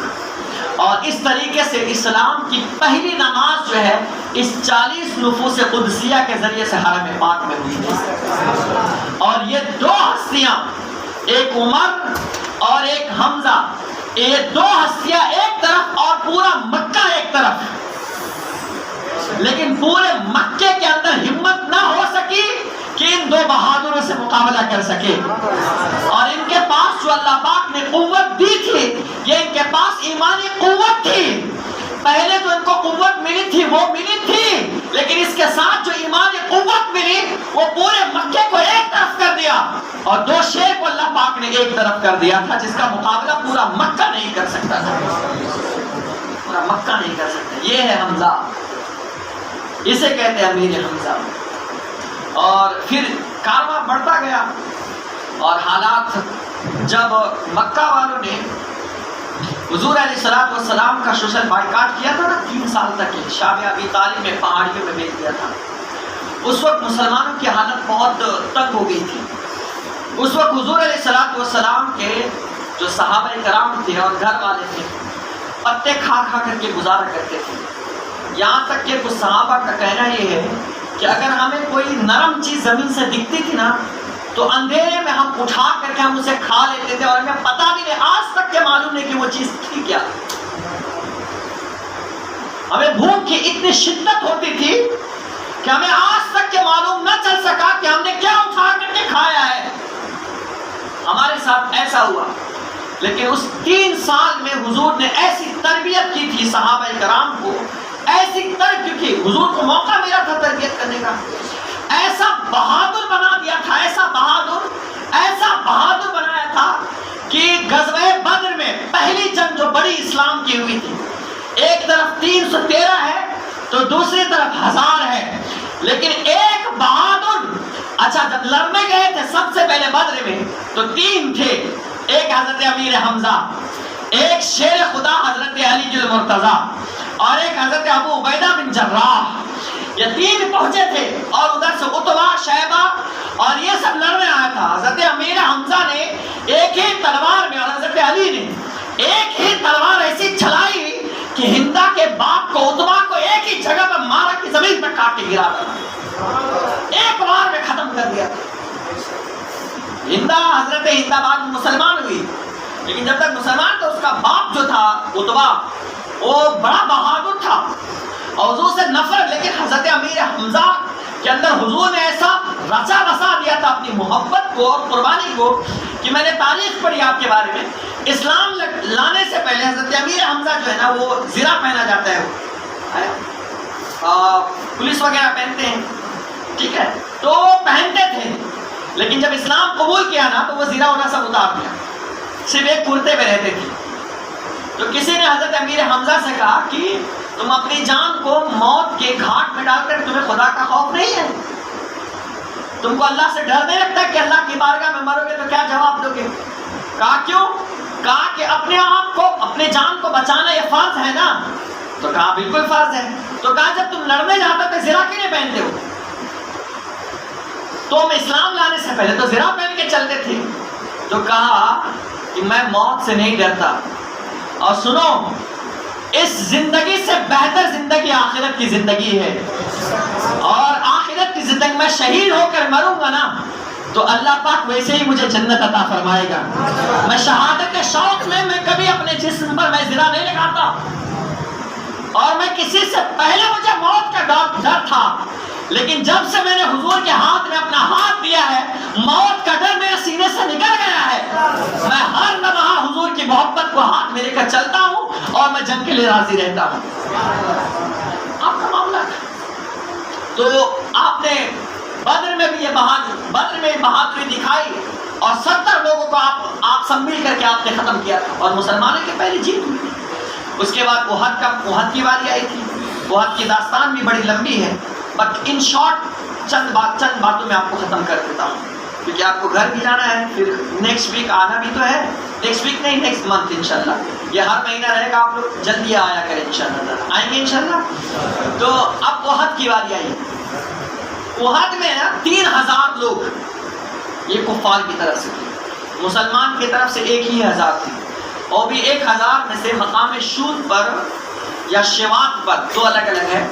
اور اس طریقے سے اسلام کی پہلی نماز جو ہے اس 40 نفوس قدسیہ کے ذریعے سے حرم پاک میں ہوئی تھی. اور یہ 2 ہستیاں, ایک عمر اور ایک حمزہ, یہ 2 ہستیاں ایک طرف اور پورا مکہ ایک طرف, لیکن پورے مکے کے اندر ہمت نہ ہو سکی کہ ان 2 بہادروں سے مقابلہ کر سکے. اور ان کے پاس جو اللہ پاک نے قوت دی تھی, یہ ان کے پاس ایمانی قوت تھی پہلے جو ان کو قوت ملی تھی وہ ملی تھی، لیکن اس کے ساتھ جو ایمان قوت ملی وہ پورے مکے کو ایک طرف کر دیا، اور 2 شیر کو اللہ پاک نے ایک طرف کر دیا تھا، جس کا مقابلہ پورا مکہ نہیں کر سکتا تھا، پورا مکہ نہیں کر سکتا۔ یہ ہے حمزہ، اسے کہتے ہیں امیر حمزہ۔ اور پھر کارواں بڑھتا گیا، اور حالات جب مکہ والوں نے حضور علیہ الصلوۃ والسلام کا سوشل بائیکاٹ کیا تھا نا 3 سال تک، شام ابی طالب میں پہاڑیوں میں بھیج دیا تھا، اس وقت مسلمانوں کی حالت بہت تنگ ہو گئی تھی۔ اس وقت حضور علیہ الصلوۃ والسلام کے جو صحابہ کرام تھے اور گھر والے تھے، پتے کھا کھا کر کے گزارا کرتے تھے، یہاں تک کہ کچھ صحابہ کا کہنا یہ ہے کہ اگر ہمیں کوئی نرم چیز زمین سے دکھتی تھی نا تو اندھیرے میں ہم اٹھا کر کے ہم اسے کھا لیتے تھے، اور ہمیں پتہ بھی نہیں، آج تک کے معلوم نہیں کہ وہ چیز تھی کیا۔ ہمیں بھوک کی اتنی شدت ہوتی تھی کہ ہمیں آج تک کے معلوم نہ چل سکا کہ ہم نے کیا اٹھا کر کے کھایا ہے۔ ہمارے ساتھ ایسا ہوا، لیکن اس 3 سال میں حضور نے ایسی تربیت کی تھی صحابہ کرام کو، ایسی تربیت کی، حضور کو موقع ملا تھا تربیت کرنے کا، ایسا بہادر بنا دیا تھا، ایسا بہادر بنایا تھا کہ غزوہ بدر میں پہلی جنگ جو بڑی اسلام کی ہوئی تھی، ایک طرف 313 ہے تو دوسری طرف 1000 ہے، لیکن ایک بہادر، اچھا جب لڑنے گئے تھے سب سے پہلے بدر میں تو 3 تھے، ایک حضرت امیر حمزہ، ایک شیر خدا حضرت علی المرتضیٰ، اور ایک حضرت ابو عبیدہ بن جراح، یہ 3 پہنچے تھے، اور ادھر سے عتبہ، شیبہ اور یہ سب لڑنے آیا تھا۔ حضرت امیر حمزہ نے ایک ہی تلوار میں، اور حضرت علی نے ایک ہی تلوار ایسی چلائی کہ ہندا کے باپ کو، عتبہ کو ایک ہی جگہ پر مارا کہ زمین پر کاٹ کے گرا تھا، ایک بار میں ختم کر دیا۔ حضرت ہندا بعد مسلمان ہوئی، لیکن جب تک مسلمان تو اس کا باپ جو تھا عتبہ وہ بڑا بہادر تھا اور حضور سے نفرت، لیکن حضرت امیر حمزہ کے اندر حضور نے ایسا رچا بسا دیا تھا اپنی محبت کو اور قربانی کو کہ میں نے تاریخ پڑھی آپ کے بارے میں، اسلام لانے سے پہلے حضرت امیر حمزہ جو ہے نا وہ زرہ پہنا جاتا ہے، وہ پولیس وغیرہ پہنتے ہیں، ٹھیک ہے، تو پہنتے تھے، لیکن جب اسلام قبول کیا نا تو وہ زرہ ہونا سب اتار دیا، صرف ایک کرتے پہ رہتے تھے۔ تو کسی نے حضرت امیر حمزہ سے کہا کہ تم اپنی جان کو موت کے گھاٹ میں ڈال کر تمہیں خدا کا خوف نہیں ہے، تم کو اللہ سے ڈر نہیں لگتا کہ اللہ کی بارگاہ میں مرو گے تو کیا جواب دو گے؟ کہا کیوں؟ کہا کہ اپنے آپ کو، اپنے جان کو بچانا یہ فرض ہے نا، تو کہا بالکل فرض ہے۔ تو کہا جب تم لڑنے جاتے تو زرہ کیوں نہیں پہنتے ہو؟ تو ہم اسلام لانے سے پہلے تو زرہ پہن کے چلتے تھے۔ تو کہا کہ میں موت سے نہیں ڈرتا، اور سنو اس زندگی سے بہتر زندگی آخرت کی زندگی ہے، اور آخرت کی زندگی میں شہید ہو کر مروں گا نا تو اللہ پاک ویسے ہی مجھے جنت عطا فرمائے گا۔ میں شہادت کے شوق میں کبھی اپنے جسم پر میں زرہ نہیں لگاتا، اور میں کسی سے پہلے مجھے موت کا ڈر تھا، لیکن جب سے میں نے حضور کے ہاتھ میں اپنا ہاتھ دیا ہے موت کا ڈر میرے سینے سے نکل گیا ہے۔ میں ہر لمحہ حضور کی محبت کو ہاتھ میں لے کر چلتا ہوں اور میں جنگ کے لیے راضی رہتا ہوں۔ آپ کا معاملہ تو آپ نے بدر میں بھی یہ بہادری دکھائی، اور 70 لوگوں کو آپ سب مل کر کے آپ نے ختم کیا تھا، اور مسلمانوں کی پہلی جیت ہوئی تھی۔ اس کے بعد احد کی باری آئی تھی۔ احد کی داستان بھی بڑی لمبی ہے، بٹ ان شارٹ چند باتوں میں آپ کو ختم کر دیتا ہوں، کیونکہ آپ کو گھر بھی جانا ہے، پھر نیکسٹ ویک آنا بھی تو ہے، نیکسٹ ویک نہیں نیکسٹ منتھ انشاءاللہ، یہ ہر مہینہ رہے گا، آپ لوگ جلدی آیا کریں انشاءاللہ، آئیں گے انشاءاللہ۔ تو اب احد کی باری آئی۔ احد میں 3000 لوگ یہ کفار کی طرف سے تھے، مسلمان کی طرف سے ایک ہی 1000 تھی، اور بھی 1000 میں سے مقام شود پر یا شوات پر 2 الگ الگ ہے،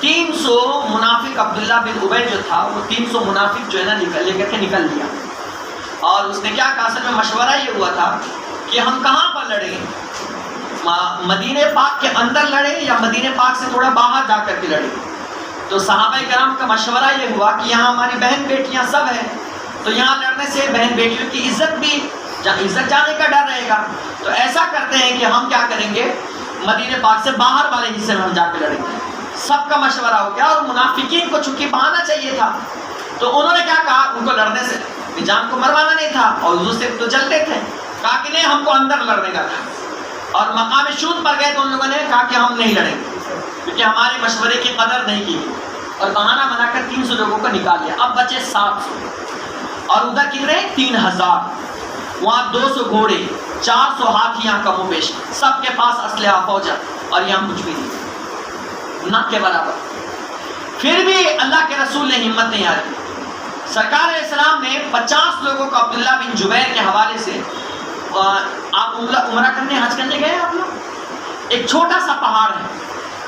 300 منافق عبداللہ بن ابی جو تھا وہ 300 منافق جو ہے نا لے کر کے نکل لیا، اور اس نے کیا کہا، اصل میں مشورہ یہ ہوا تھا کہ ہم کہاں پر لڑیں، مدینہ پاک کے اندر لڑیں یا مدینہ پاک سے تھوڑا باہر جا کر کے لڑیں۔ تو صحابہ کرام کا مشورہ یہ ہوا کہ یہاں ہماری بہن بیٹیاں سب ہیں، تو یہاں لڑنے سے بہن بیٹیوں کی عزت جانے کا ڈر رہے گا، تو ایسا کرتے ہیں کہ ہم کیا کریں گے، مدینے پاک سے باہر والے حصے میں ہم جا کے لڑیں گے. سب کا مشورہ ہو گیا اور منافقین کو چونکہ بہانا چاہیے تھا تو انہوں نے کیا کہا, ان کو لڑنے سے جان کو مروانا نہیں تھا اور حضور سے تو جلتے تھے, کہا کہ نہیں ہم کو اندر لڑنے کا تھا. اور مقام شود پر گئے تو ان لوگوں نے کہا کہ ہم نہیں لڑیں گے کیونکہ ہمارے مشورے کی قدر نہیں کی اور بہانہ بنا کر 300 لوگوں کو نکال لیا. اب بچے 700 اور ادھر کتنے 3000, وہاں 200 گھوڑے 400 ہاتھیاں کم و بیش, سب کے پاس اسلحہ فوجا اور یہاں کچھ بھی نہیں نہ کے برابر. پھر بھی اللہ کے رسول نے ہمت نہیں ہاری. سرکار علیہ السلام نے 50 لوگوں کو عبداللہ بن جبیر کے حوالے سے, آپ عمرہ کرنے حج کرنے گئے آپ لوگ, ایک چھوٹا سا پہاڑ ہے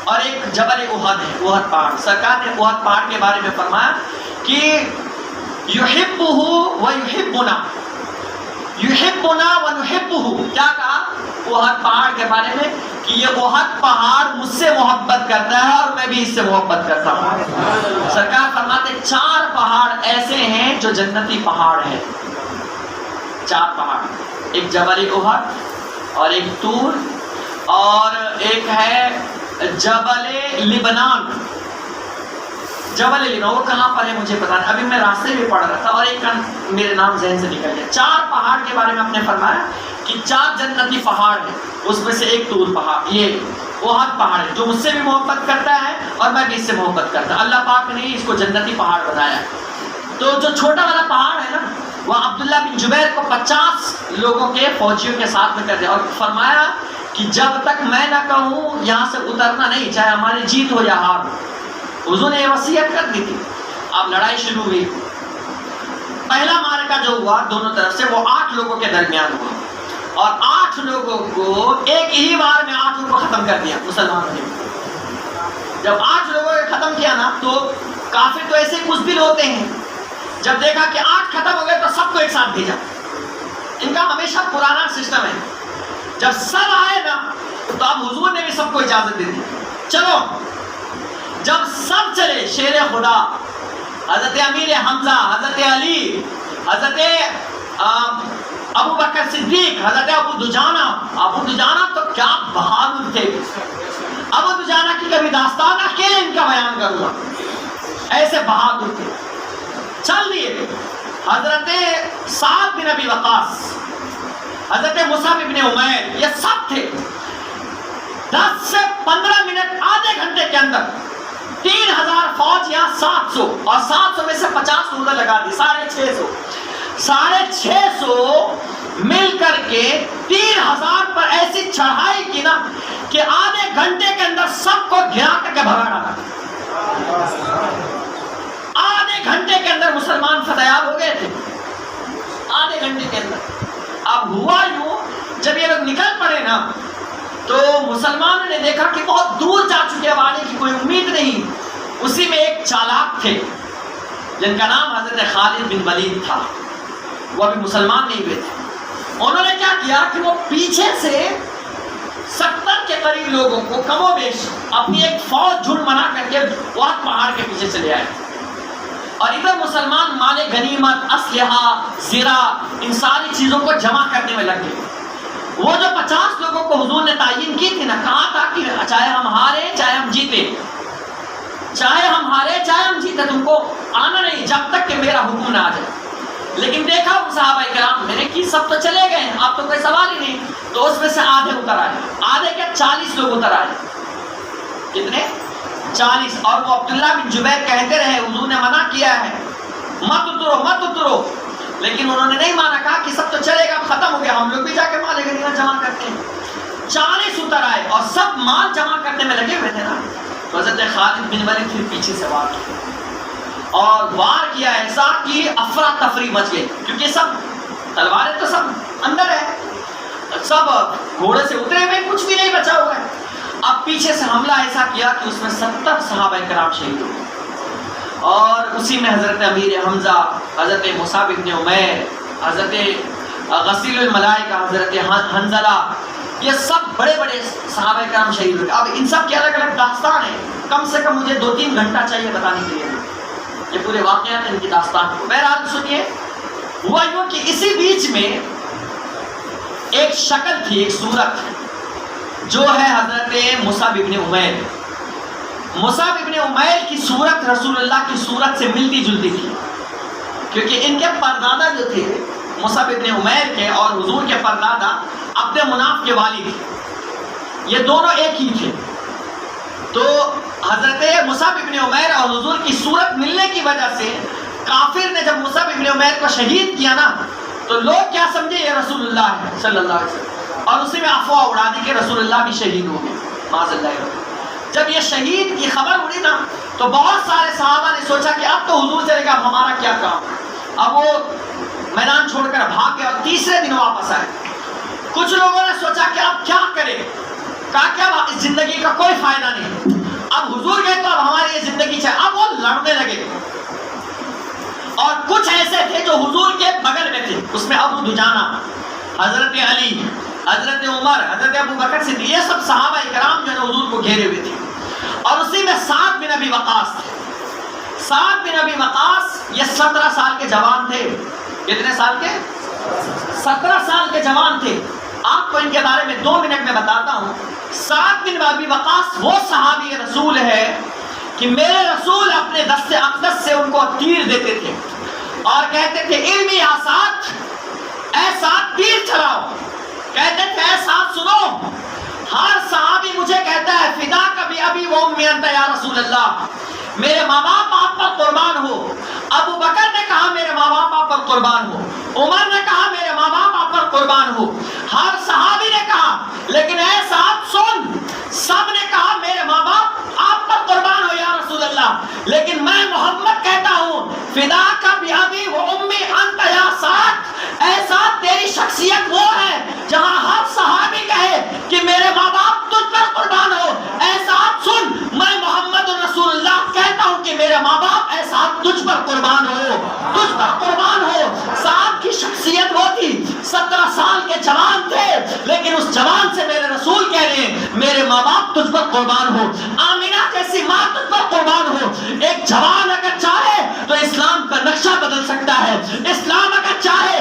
اور ایک جبل احد ہے, احد پہاڑ. سرکار نے احد پہاڑ کے بارے میں فرمایا کہ یحبہ و یحبنا, یحبنا و نحبہ. کیا کہا احد پہاڑ کے بارے میں کہ یہ احد پہاڑ مجھ سے محبت کرتا ہے اور میں بھی اس سے محبت کرتا ہوں. سرکار فرماتے 4 پہاڑ ایسے ہیں جو جنتی پہاڑ ہے. 4 پہاڑ, ایک جبل احد اور ایک طور اور ایک ہے جبل لبنان. جبل لبنان وہ کہاں پر ہے مجھے پتا نہیں, ابھی میں راستے میں پڑھ رہا تھا اور ایک میرے نام ذہن سے نکل گیا. 4 پہاڑ کے بارے میں آپ نے فرمایا کہ 4 جنتی پہاڑ ہیں, اس میں سے ایک طور پہاڑ, یہ احد پہاڑ ہے جو مجھ سے بھی محبت کرتا ہے اور میں بھی اس سے محبت کرتا ہوں. اللہ پاک نے اس کو جنتی پہاڑ بنایا. تو جو چھوٹا والا پہاڑ ہے نا, وہ عبداللہ بن جبیر کو 50 لوگوں کے فوجیوں کے ساتھ میں کر دیا اور فرمایا کہ جب تک میں نہ کہوں یہاں سے اترنا نہیں, چاہے ہماری جیت ہو یا ہار ہو. حضور نے یہ وصیت کر دی تھی. اب لڑائی شروع ہوئی. پہلا معرکہ جو ہوا دونوں طرف سے وہ 8 لوگوں کے درمیان ہوا اور 8 لوگوں کو ایک ہی بار میں 8 لوگوں کو ختم کر دیا مسلمانوں نے. جب 8 لوگوں کو ختم کیا نا تو کافر تو ایسے مزبل ہوتے ہیں, جب دیکھا کہ 8 ختم ہو گئے تو سب کو ایک ساتھ بھیجا. ان کا ہمیشہ پرانا سسٹم ہے, جب سب آئے نا تو اب حضور نے بھی سب کو اجازت دے دی, چلو. جب سب چلے, شیر خدا حضرت امیر حمزہ, حضرت علی, حضرت ابو بکر صدیق, حضرت ابو دجانہ تو کیا بہادر تھے. ابو دجانہ کی کبھی داستان اکیلے ان کا بیان کروں گا, ایسے بہادر تھے. چل دیے. حضرت سعد بن ابی وقاص, حضرت مصعب بن عمیر, یہ سب تھے. 10 سے 15 منٹ, آدھے گھنٹے کے اندر 3000 فوج یا 700 اور 700 میں سے 50 ادھر لگا دی, 650. 650 مل کر کے 3000 پر ایسی چڑھائی کی نا کہ آدھے گھنٹے کے اندر سب کو گھرا کر کے بھگا ڈالا. آدھے گھنٹے کے اندر مسلمان فتحیاب ہو گئے تھے, آدھے گھنٹے کے اندر. اب ہوا یوں, جب یہ لوگ نکل پڑے نا تو مسلمانوں نے دیکھا کہ بہت دور جا چکے, اب آنے کی کوئی امید نہیں. اسی میں ایک چالاک تھے جن کا نام حضرت خالد بن ولید تھا, وہ ابھی مسلمان نہیں ہوئے تھے. انہوں نے کیا کیا کہ وہ پیچھے سے 70 کے قریب لوگوں کو کم و بیش اپنی ایک فوج جھنڈ بنا کر کے وہاں پہاڑ کے پیچھے سے لے آئے اور ادھر مسلمان مال غنیمت, اسلحہ, زرہ, ان ساری چیزوں کو جمع کرنے میں لگ گئے. وہ جو 50 لوگوں کو حضور نے تعین کی تھی نا, کہا تھا کہ چاہے ہم ہارے چاہے ہم جیتے, چاہے ہم ہارے چاہے ہم جیتے, تم کو آنا نہیں جب تک کہ میرا حکم نہ آ جائے. لیکن دیکھا ان صحابہ کرام میں نے کہ سب تو چلے گئے, اب تو کوئی سوال ہی نہیں. تو اس میں سے آدھے اتر آئے, آدھے کیا 40 لوگ اتر آئے. کتنے 40. اور وہ عبداللہ بن جبیر کہتے رہے حضور نے منع کیا ہے مت اترو مت اترو, لیکن انہوں نے نہیں مانا, کہا کہ سب تو چلے گا, ختم ہو گیا, ہم لوگ بھی جا کے مال غنیمت جمع کرتے ہیں. 40 اتر آئے اور سب مال جمع کرنے میں لگے ہوئے تھے نا. تو حضرت خالد بن ولید پھر پیچھے سے وار کیا اور وار کیا ایسا کہ افراتفری مچ گئی, کیونکہ سب تلواریں تو سب اندر ہے, سب گھوڑے سے اترے ہوئے, کچھ بھی نہیں بچا ہوا ہے. اب پیچھے سے حملہ ایسا کیا کہ اس میں 70 صحابہ کرام شہید ہوئے اور اسی میں حضرت امیر حمزہ, حضرت مصعب بن عمیر, حضرت غسیل الملائکہ, حضرت حنظلہ, یہ سب بڑے بڑے صحابہ کرام شہید ہوئے. اب ان سب کی الگ الگ داستان ہے, کم سے کم مجھے 2-3 گھنٹہ چاہیے بتانے کے لیے یہ پورے واقعات ان کی داستان کو. بہرحال سنیے, ہوا یوں کہ اسی بیچ میں ایک شکل تھی, ایک صورت تھی جو ہے حضرت مصعب ابن عمیر. مصعب ابن عمیر کی صورت رسول اللہ کی صورت سے ملتی جلتی تھی، کیونکہ ان کے پردادا جو تھے مصعب ابن عمیر کے اور حضور کے پردادا عبد مناف کے والد، یہ دونوں ایک ہی تھے. تو حضرت مصعب ابن عمیر اور حضور کی صورت ملنے کی وجہ سے کافر نے جب مصعب ابن عمیر کو شہید کیا نا، تو لوگ کیا سمجھے یہ رسول اللہ ہے صلی اللہ علیہ وسلم، اور اسی میں افواہ اڑا دی کہ رسول اللہ بھی شہید ہو گئے معاذ اللہ. جب یہ شہید کی خبر اڑی نا تو بہت سارے صحابہ نے سوچا کہ اب تو حضور چلے گا، اب ہمارا کیا کام. اب وہ میدان چھوڑ کر بھاگ گئے اور تیسرے دن واپس آئے. کچھ لوگوں نے سوچا کہ اب کیا کرے، کہا کہ اب اس زندگی کا کوئی فائدہ نہیں، اب حضور گئے تو اب ہماری یہ زندگی چاہے. اب وہ لڑنے لگے. اور کچھ ایسے تھے جو حضور کے بغل میں تھے، اس میں ابو دجانہ، حضرت علی، حضرت عمر، حضرت ابو بکر صدیق، یہ سب صحابہ کرام جو ہے حضور کو گھیرے ہوئے تھے. اور اسی میں سعد بن ابی وقاص تھے. سعد بن ابی وقاص یہ 17 سال کے جوان تھے. کتنے سال کے؟ 17 سال کے جوان تھے. آپ کو ان کے بارے میں 2 منٹ میں بتاتا ہوں. سعد بن ابی وقاص وہ صحابی رسول ہے کہ میرے رسول اپنے دست اقدس سے ان کو تیر دیتے تھے اور کہتے تھے علمی آسات، اے سعد تیر چلاؤ. کہتے تھے اے سعد سنو، ہر صحابی مجھے کہتا ہے فدا کبھی ابھی وہ امی انت یا رسول اللہ، میرے ماں باپ آپ پر قربان ہو. ابو بکر نے کہا میرے ماں باپ آپ پر قربان ہو، عمر نے کہا میرے ماں باپ آپ پر قربان ہو. ہر صحابی نے کہا، لیکن اے صاحب سن، سب نے کہا میرے ماں باپ آپ پر قربان ہو یا رسول اللہ، لیکن میں محمد کہتا ہوں فدا کا بھی ابھی وہ امی انت یا سعد، اے سعد تیری شخصیت وہ ہے جہاں ہر صحابی کہے کہ میرے ماں باپ تجھ پر قربان ہو. اے سعد سن، میں محمد رسول اللہ کہتا ہوں کہ میرے ماں باپ اے سعد تجھ پر قربان ہو، تجھ پر قربان ہو. سعد کی شخصیت وہ تھی، 17 سال کے جوان تھے، لیکن اس جوان سے میرے رسول کہہ رہے ہیں میرے ماں باپ تجھ پر قربان ہو، آمینہ جیسی ماں تجھ پر قربان ہو. ایک جوان اگر چاہے تو اسلام کا نقشہ بدل سکتا ہے. اسلام اگر چاہے،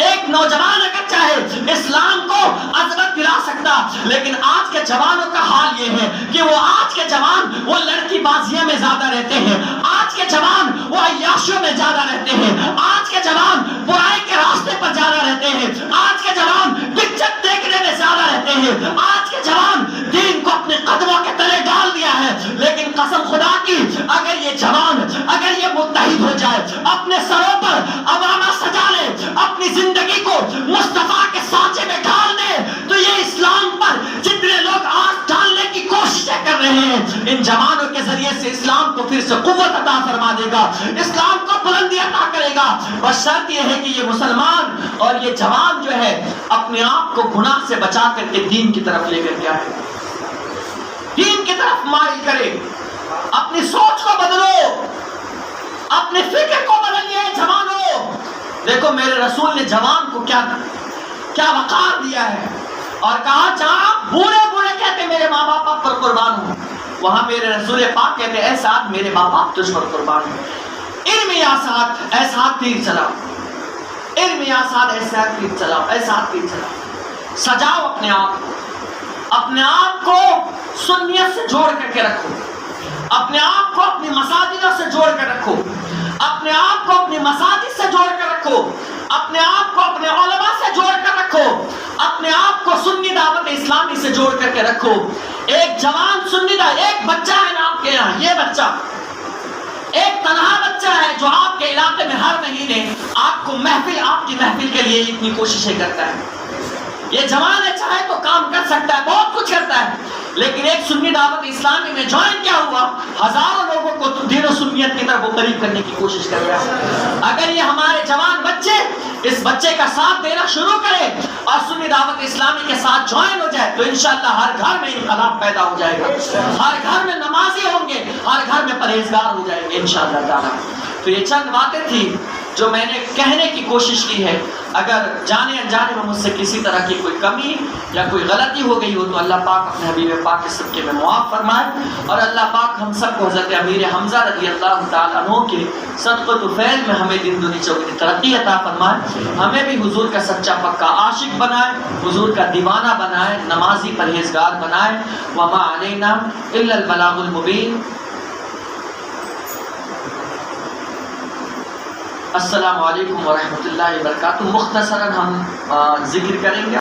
ایک نوجوان اگر چاہے اسلام کو عظمت دلا سکتا. لیکن آج کے جوانوں کا حال یہ ہے کہ وہ آج کے جوان وہ لڑکی بازیوں میں زیادہ رہتے ہیں، آج کے جوان وہ عیاشیوں میں زیادہ رہتے ہیں، آج کے جوان برائی کے راستے پر زیادہ رہتے ہیں، آج کے جوان پکچر دیکھنے میں زیادہ رہتے ہیں، آج کے جوان دین کو اپنے قدموں کے تلے ڈال دیا ہے. لیکن قسم خدا کی اگر یہ جوان، اگر یہ متحد ہو جائے، اپنے سروں پر عوامہ سجا لے، اپنی زندگی کو مصطفیٰ کے سانچے میں ڈال دے، تو یہ اسلام پر جتنے لوگ آج ڈالنے کی کوششیں کر رہے ہیں، ان جوانوں کے ذریعے سے اسلام کو پھر سے قوت عطا فرما دے گا، اسلام کو بلندی عطا کرے گا. اور شرط یہ ہے کہ یہ مسلمان اور یہ جوان جو ہے اپنے آپ کو گناہ سے بچا کر کے دین کی طرف لے کر کے آئے، دین کی طرف مائل کرے. اپنی سوچ کو بدلو، اپنے فکر کو بدلیے جوانوں. دیکھو میرے رسول نے جوان کو کیا وقار دیا ہے، اور کہا جہاں بوڑھے بوڑھے کہتے میرے ماں باپ آپ پر قربان ہوں، وہاں میرے رسول پاک کہتے اے سعد میرے ماں باپ تجھ پر قربان ہوں. علم یا سعد، اے سعد تیر چلاؤ، علم یا سعد، اے سعد تیر چلاؤ، اے سعد تیر چلاؤ. سجاؤ اپنے آپ کو، اپنے آپ کو سنیت سے جوڑ کر کے رکھو، اپنے آپ کو اپنی مساجدوں سے جوڑ کر رکھو، اپنے آپ کو اپنی مساجد سے جوڑ کر رکھو، اپنے آپ کو اپنے علماء سے جوڑ کر رکھو، اپنے آپ کو سنی دعوت اسلامی سے جوڑ کر کے رکھو. ایک جوان سنی ایک بچہ ہے نا آپ کے یہاں، یہ بچہ ایک تنہا بچہ ہے جو آپ کے علاقے میں ہر مہینے آپ کو آپ کی محفل کے لیے اتنی کوششیں کرتا ہے. یہ جوان ہے، چاہے تو کام کر سکتا ہے، بہت کچھ کرتا ہے، لیکن ایک سنی دعوت اسلامی میں جوائن کیا ہوا، ہزاروں لوگوں کو دین و سنیت کی طرف وہ قریب کرنے کی کوشش کر رہا ہے. اگر یہ ہمارے جوان بچے اس بچے کا ساتھ دینا شروع کرے اور سنی دعوت اسلامی کے ساتھ جوائن ہو جائے تو انشاءاللہ ہر گھر میں انقلاب پیدا ہو جائے گا، ہر گھر میں نمازی ہوں گے، ہر گھر میں پرہیزگار ہو جائیں گے انشاءاللہ تعالی. تو یہ چند باتیں تھی جو میں نے کہنے کی کوشش کی ہے، اگر جانے انجانے میں مجھ سے کسی طرح کی کوئی کمی یا کوئی غلطی ہو گئی ہو تو اللہ پاک اپنے حبیب پاک کے صدقے میں معاف فرمائے، اور اللہ پاک ہم سب کو حضرت امیر حمزہ رضی اللہ تعالیٰ عنہ کے صدق و طفیل میں ہمیں دین دنیا چوگنی ترقی عطا فرمائے، ہمیں بھی حضور کا سچا پکا عاشق بنائے، حضور کا دیوانہ بنائے، نمازی پرہیزگار بنائے۔ وما علینا الا البلاغ المبین۔ السلام علیکم ورحمۃ اللہ وبرکاتہ۔ مختصراً ہم ذکر کریں گے۔